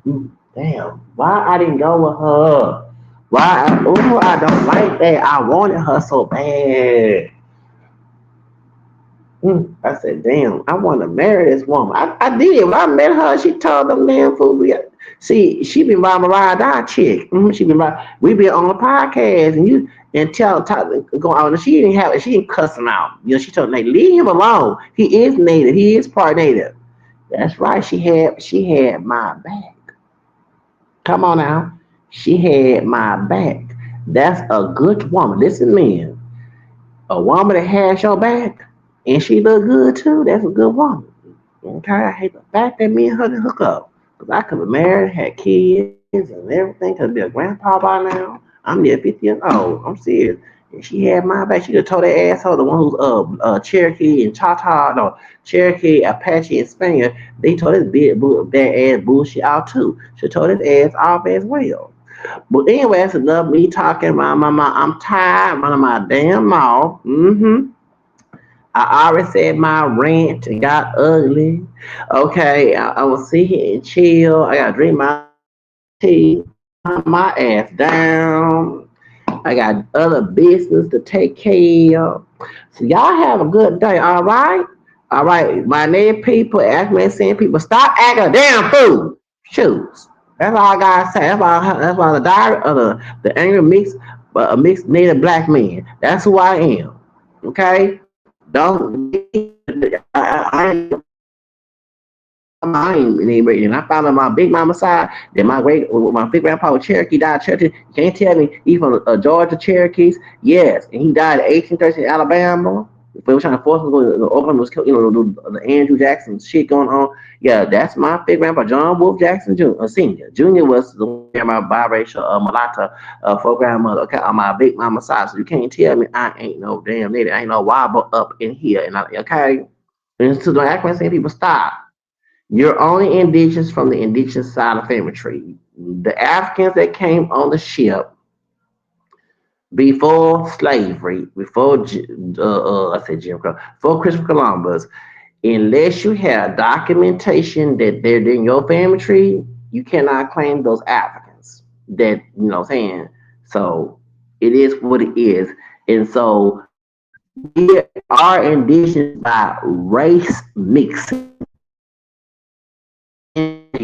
damn. Why I didn't go with her? Why? I don't like that. I wanted her so bad. I said, damn, I want to marry this woman. I did. When I met her, she told them damn fool. See, she been by my ride our chick. She been by. We been on a podcast and go on. And she didn't cuss him out. She told me leave him alone. He is native. He is part native. That's right. She had my back. Come on now. She had my back. That's a good woman. Listen, man. A woman that has your back and she look good too, that's a good woman. Okay, I hate the fact that me and her didn't hook up. Because I could have married, had kids and everything, could be a grandpa by now. I'm near 50 years old. I'm serious. And she had my back. She just told that asshole, the one who's Cherokee and Choctaw, no, Cherokee, Apache, and Spaniard, they told this bad ass bullshit out too. She told his ass off as well. But anyway, that's enough me talking about my I'm tired running my damn mouth. I already said my rant and got ugly. Okay, I will sit here and chill. I gotta drink my tea, calm my ass down. I got other business to take care of. So y'all have a good day, all right? All right, my native people, African saying people, stop acting a damn fool. Shoes. That's all I gotta say. That's why the diary of the angry mixed mixed native black man. That's who I am. Okay? Don't I ain't anybody. And I found on my big mama side that my big grandpa was Cherokee died Cherokee. You can't tell me he from Georgia Cherokees. Yes, and he died in 1813 in Alabama. If they were trying to force him to open was the Andrew Jackson shit going on. Yeah, that's my big grandpa John Wolf Jackson Jr. Senior. Junior was the one my biracial mulatto for grandmother. Okay, on my big mama side. So you can't tell me I ain't no damn nigga. I ain't no wobble up in here. And okay, and so the accent saying people stop. You're only indigenous from the indigenous side of family tree. The Africans that came on the ship before slavery, before I said Jim Crow, before Christopher Columbus, unless you have documentation that they're in your family tree, you cannot claim those Africans. That what I'm saying. So it is what it is, and so we are indigenous by race mixing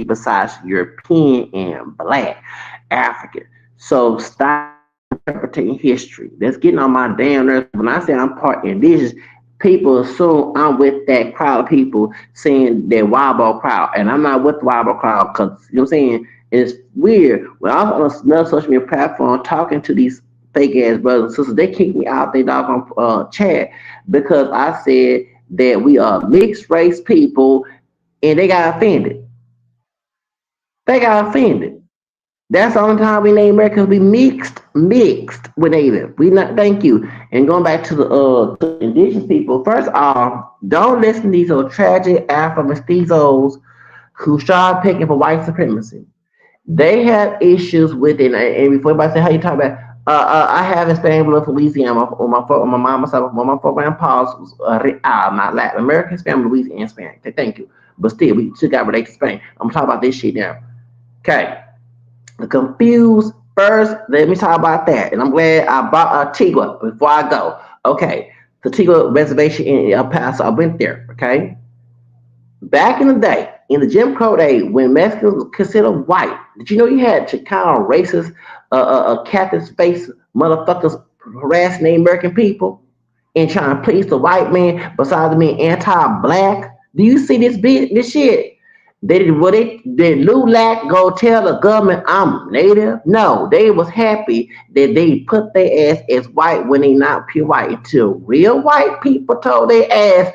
besides European and black African. So stop interpreting history. That's getting on my damn nerves. When I say I'm part indigenous, people assume I'm with that crowd of people saying that Wabo crowd, and I'm not with the Wabo crowd because you know what I'm saying. It's weird. When I was on another social media platform talking to these fake ass brothers and sisters, they kicked me out they doggone chat because I said that we are mixed race people, and they got offended. They got offended. That's the only time we name Americans. We mixed with Native. We not. Thank you. And going back to indigenous people. First off, don't listen to these tragic Afro mestizos who start picking for white supremacy. They have issues with it. And before everybody say how you talk about, I have Hispanic blood from Louisiana on my mama's side, one of my four grandpas was not Latin American, Hispanic, Louisiana, Hispanic. Okay, thank you. But still, we still got related to Spain. I'm talking about this shit now. Okay. The confused first, let me talk about that. And I'm glad I bought Antigua before I go. Okay. The Antigua Reservation in El Paso, I went there. Okay. Back in the day, in the Jim Crow day, when Mexicans was considered white, did you know you had Chicano racist, Catholic space motherfuckers harassing the American people and trying to please the white man besides being anti-black? Do you see this shit? They did what it did Lulac go tell the government I'm native? No, they was happy that they put their ass as white when they not pure white until real white people told their ass,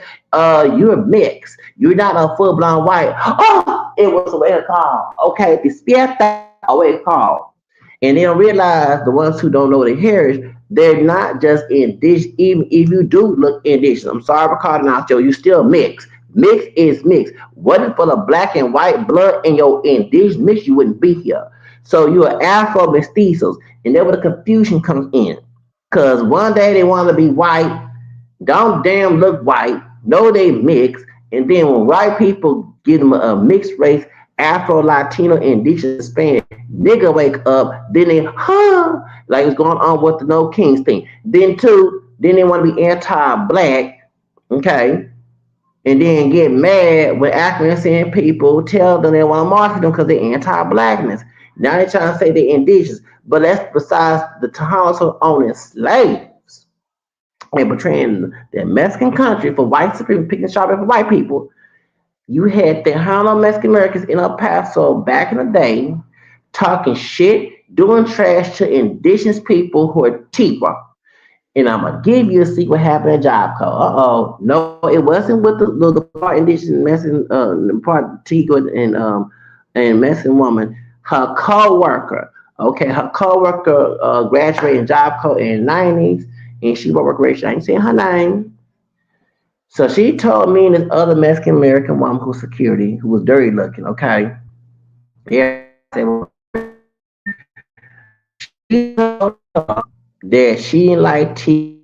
you're mixed. You're not a full blown white. Oh, it was a way to call. Okay, despierta a way to call. And they don't realize the ones who don't know the heritage, they're not just indigenous. Even if you do look indigenous, I'm sorry for calling out you, you still mixed. Mix is mixed. What if for the black and white blood in your indigenous mix, you wouldn't be here. So you're Afro mestizos, and that's where the confusion comes in. Cause one day they want to be white, don't damn look white, know they mix, and then when white people give them a mixed race, Afro, Latino, Indigenous, Spanish, nigga wake up, then they like it's going on with the No Kings thing. Then two, then they want to be anti-black, okay, and then get mad when African people tell them they want to march for them because they're anti-blackness. Now they're trying to say they're indigenous, but that's besides the Tejanos who owning slaves and betraying the Mexican country for white supremacy, picking sharp for white people. You had Tejano Mexican Americans in El Paso back in the day talking shit, doing trash to indigenous people who are Tiwa. And I'm gonna give you a see what happened at Job Corps. No, it wasn't with the part indigenous Mexican part Tigo and Mexican woman. Her co-worker, Okay, her coworker graduated in Job Corps in the 90s, and she worked recreation. I ain't saying her name. So she told me and this other Mexican American woman who's security, who was dirty looking, okay? Everybody said, well, she told her that she didn't like tea,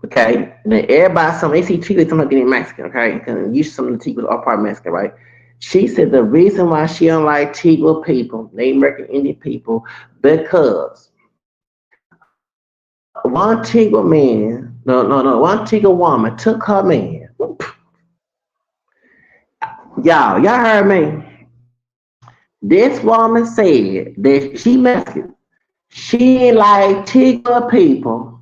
okay? And then everybody, some they see tea, they something getting Mexican, okay? Because usually some of the tea was all part Mexican, right? She said the reason why she don't like Tigwa people, Native American Indian people, because one Tigwa man, no, one Tigwa woman took her man. Y'all heard me. This woman said that she Mexican. She like Tigwa people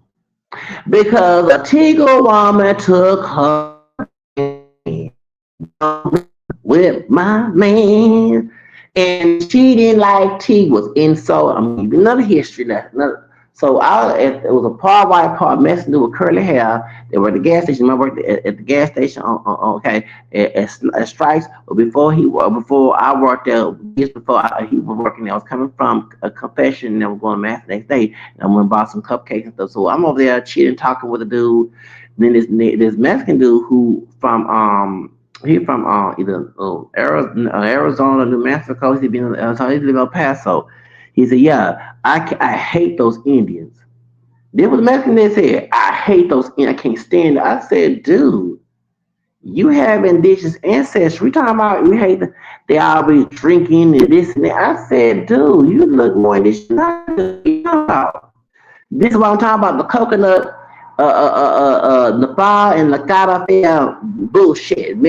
because a Tigwa woman took her with my man. And she didn't like Tigwas. And so, I mean, another history lesson. So it was a part white, part Mexican with curly hair. They were at the gas station. I worked at the gas station. Okay, at Stripes. But before I worked there, years before he was working there, I was coming from a confession and I was going to mass the next day. And I went and bought some cupcakes and stuff. So I'm over there chilling, talking with a dude. Then this Mexican dude who from he from either Arizona, New Mexico. He been so he live in El Paso. He said, "Yeah, I hate those Indians." There was a Mexican that said, "I hate those Indians. I can't stand it." I said, "Dude, you have indigenous ancestry. We talking about you hate they always drinking and this and that." I said, "Dude, you look more indigenous than I do. You know about. This is what I'm talking about. The coconut, the fire and the cara bullshit.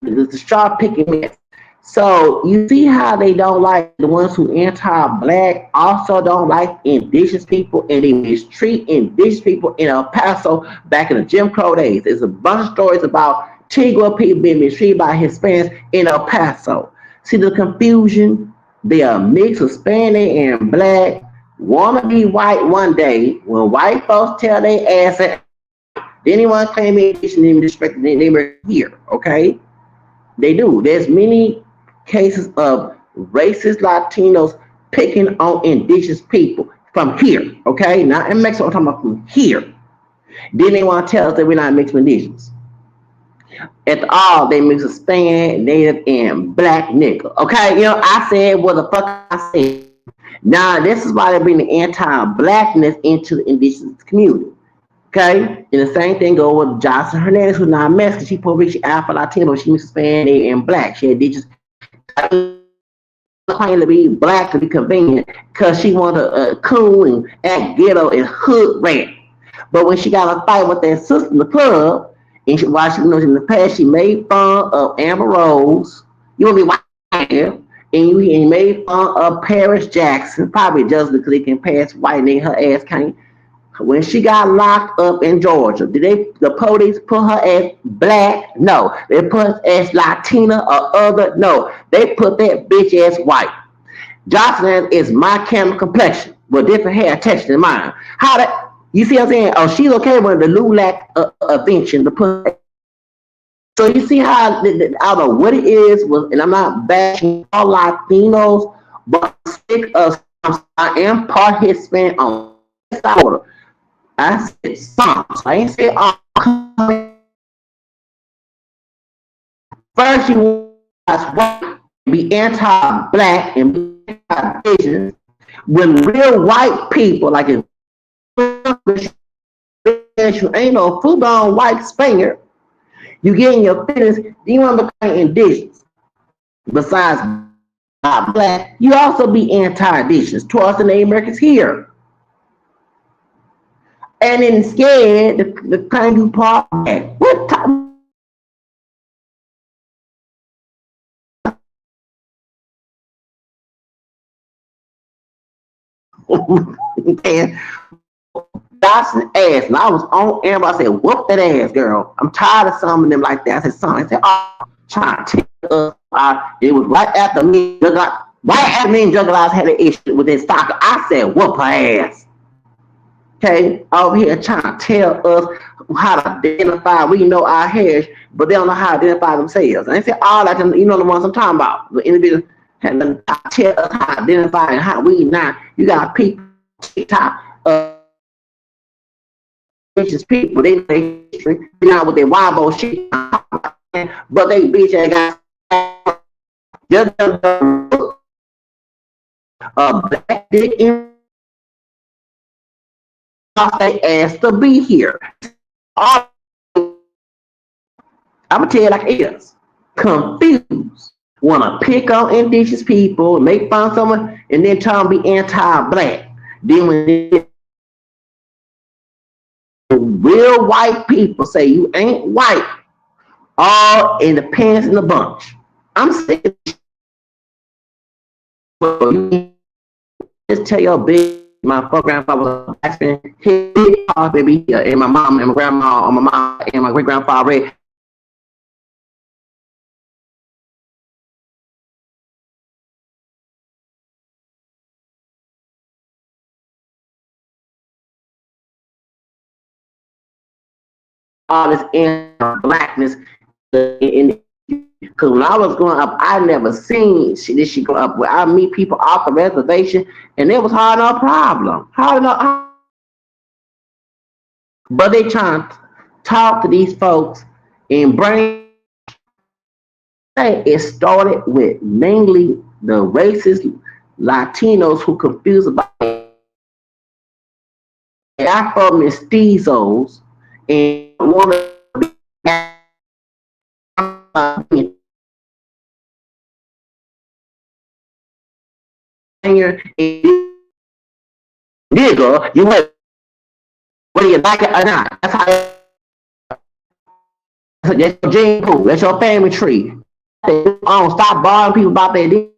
The straw picking mess." So you see how they don't like the ones who anti-black also don't like indigenous people and they mistreat indigenous people in El Paso back in the Jim Crow days. There's a bunch of stories about Tigua people being mistreated by Hispanics in El Paso. See the confusion? They are mixed of Spanish and black. Wanna be white one day when white folks tell their ass that anyone claim indigenous and disrespect the neighbor here, okay? They do. There's many cases of racist Latinos picking on indigenous people from here, okay? Not in Mexico, I'm talking about from here. Then they want to tell us that we're not mixed with indigenous. At all, they mix with Spanish, Native, and black nigga. Okay, I said what the fuck I said. Now, this is why they bring the anti-blackness into the indigenous community. Okay, and the same thing go with Jocelyn Hernandez, who's not Mexican. She Puerto Rican, Alpha Latino. She mixes Spanish and black. She had digits claim to be black to be convenient because she wanted a cool and act ghetto and hood rat. But when she got a fight with that sister in the club, and while she knows in the past she made fun of Amber Rose, you want to be white and you made fun of Paris Jackson, probably just because they can pass white and her ass can't. When she got locked up in Georgia, did the police put her as black? No. They put her as Latina or other? No. They put that bitch as white. Jocelyn is my camel complexion with different hair texture than mine. How that? You see what I'm saying? Oh, she's okay with the LULAC invention to put. So you see how I don't know what it is, and I'm not bashing all Latinos, but I'm sick of. I am part Hispanic on this order. I said some. I ain't say all. First, you want white, be anti-black, and be anti-Asian. When real white people, like if you ain't no full-blown white Spaniard, you get in your feelings, you want to become indigenous. Besides not black, you also be anti-indigenous towards the Native Americans here. And instead, the kind you part, what time? And Dawson ass, and I was on air. I said, "Whoop that ass, girl." I'm tired of some of them like that. I said, "Son," I said, "Oh, trying to tell us." It was right after me, right after me and Juggalo had an issue with this soccer. I said, "Whoop her ass." Okay, over here trying to tell us how to identify. We know our heritage, but they don't know how to identify themselves. And they say all that, the ones I'm talking about, the individual. And tell us how to identify and how we not. You got people TikTok, racist people, they history, not with their wild shit, but they bitch ain't got just black dick in they asked to be here. All, I'm gonna tell you like it is. Confused. Wanna pick on indigenous people, make fun of someone, and then try to be anti-black. Then when real white people say you ain't white, all in the pants in the bunch. I'm saying you just tell your big my fuck grandfather was a black man, his big baby here, and my mom and my grandma, or my mom and my great grandfather all this blackness in. Because when I was growing up, I never seen this shit growing up where I meet people off the reservation and it was hard no problem. Hard enough. But they trying to talk to these folks and bring it started with mainly the racist Latinos who confused about Afro mestizos and want to be nigga, you went whether you like it or not. That's how that's your gene pool. That's your family tree. Stop bothering people about their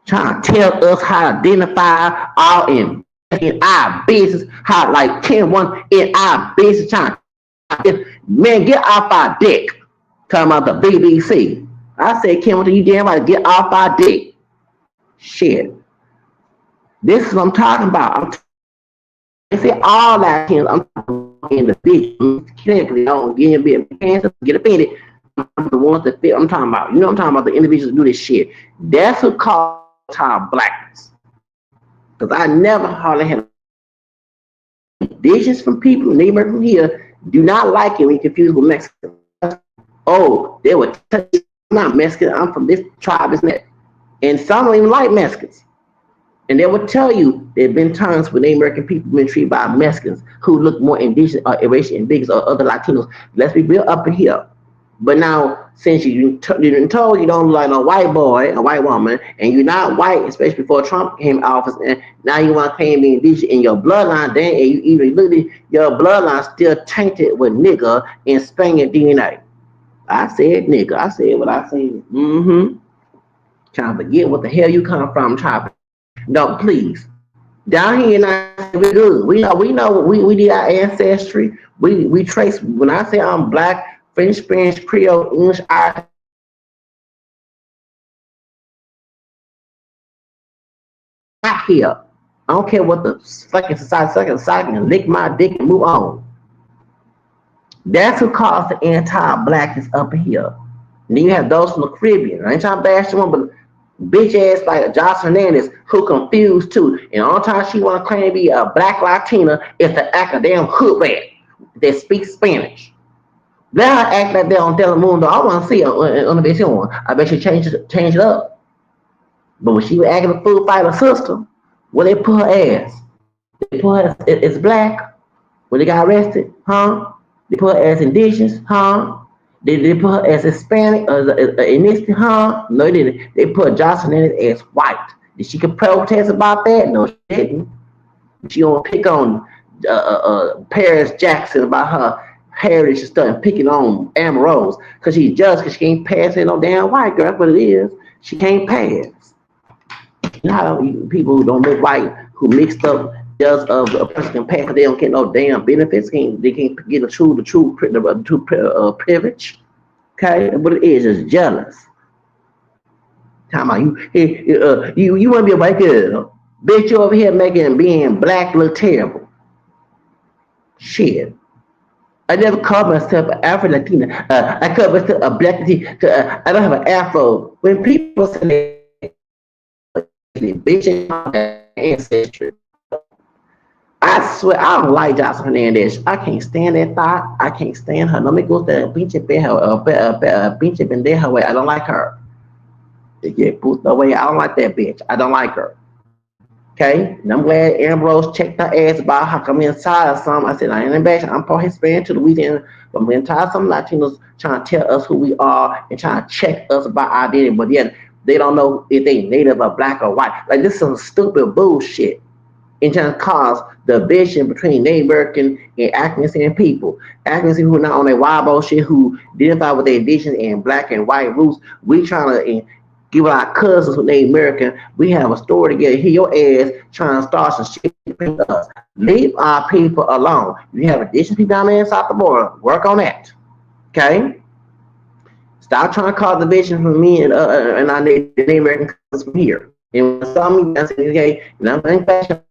trying to tell us how to identify all in our business, how like 10-1 in our business trying to, man, get off our dick. Talking about the BBC. I said, Kim, you damn right, get off our dick. Shit. This is what I'm talking about. I say all that I'm in the bitch. Clinically, I don't get a bit of cancer, get offended. I'm the ones that fit. I'm talking about, you know, I'm talking about the individuals who do this shit. That's what caused our blackness. Because I never hardly had dishes from people, neighbors from here, do not like it when you confuse with Mexican. Oh, they would tell you, I'm not Mexican, I'm from this tribe, this and that. And some don't even like Mexicans. And they would tell you there have been times when Native American people have been treated by Mexicans who look more indigenous or racial indigenous or other Latinos. Let's be real up in here. But now, since you've been told you don't look like a white boy, a white woman, and you're not white, especially before Trump came in office, and now you want to claim being indigenous in your bloodline, then you even look at your bloodline still tainted with nigger and Spaniard DNA. I said nigga. I said what I said. Trying to forget what the hell you come from. Trying to, no, please. Down here in we good. We did our ancestry. We trace. When I say I'm black, French, Spanish, Creole, English, Irish, not here. I don't care what the fucking society can lick my dick and move on. That's what caused the anti-blackness up here. And then you have those from the Caribbean. I ain't trying to bash someone, but bitch ass like Josh Hernandez who confused too. And all the time she want to claim to be a black Latina is to act a damn hood rat that speaks Spanish. Let her act like that on Telemundo. I want to see her on the video. I bet you change it up. But when she was acting a fool fighter sister, where they put her ass? They put her as black when they got arrested, huh? They put her as indigenous, huh? They put her as Hispanic or ethnicity, huh? No, they didn't. They put Jocelyn in it as white. Did she could protest about that? No, she didn't. She don't pick on Paris Jackson about her heritage and stuff and picking on Amber Rose because she's just because she can't pass it no damn white girl. That's what it is. She can't pass. You know how people who don't look white who mixed up just of a person can pass, they don't get no damn benefits. They can't get the true privilege. Okay, but it is just jealous. Talking about you want to be a white girl, bitch. You over here making being black look terrible. Shit. I never called myself an Afro Latina. I call myself a black Latina. I don't have an Afro. When people say bitch ain't ancestry, I swear I don't like Jocelyn Hernandez. I can't stand that thought. I can't stand her. No me gusta el pinche pejo, pinche pendeja way. I don't like her. They get put away. I don't like that bitch. I don't like her. Okay, and I'm glad Ambrose checked her ass about how come inside or something. I said, I ain't embarrassed. I'm part Hispanic to the weekend, but I'm inside some Latinos trying to tell us who we are and trying to check us about our identity, but yet they don't know if they native or black or white. Like this is some stupid bullshit. And trying to cause division between Native American and African people. African people who are not on their wild bullshit, who identify with their indigenous and black and white roots. We trying to give our cousins who Native American. We have a story together. Here your ass trying to start some shit between us. Leave our people alone. You have indigenous people down there inside the border. Work on that. Okay? Stop trying to cause division from me and our Native American cousins from here. And when some of you say, okay, and I'm in fashion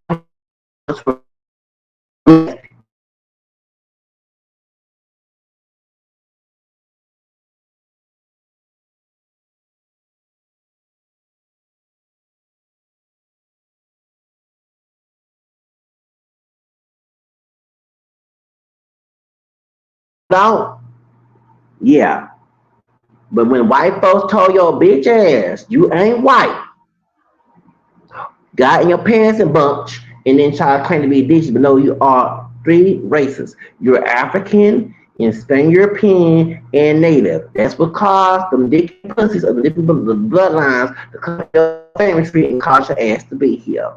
out. Yeah. But when white folks told your bitch ass, you ain't white, got in your pants and bunch, and then try to claim to be indigenous, but no, you are three races. You're African, and Spanish European, and Native. That's what caused them dick pussies of the different bloodlines to come to your family tree and cause your ass to be here.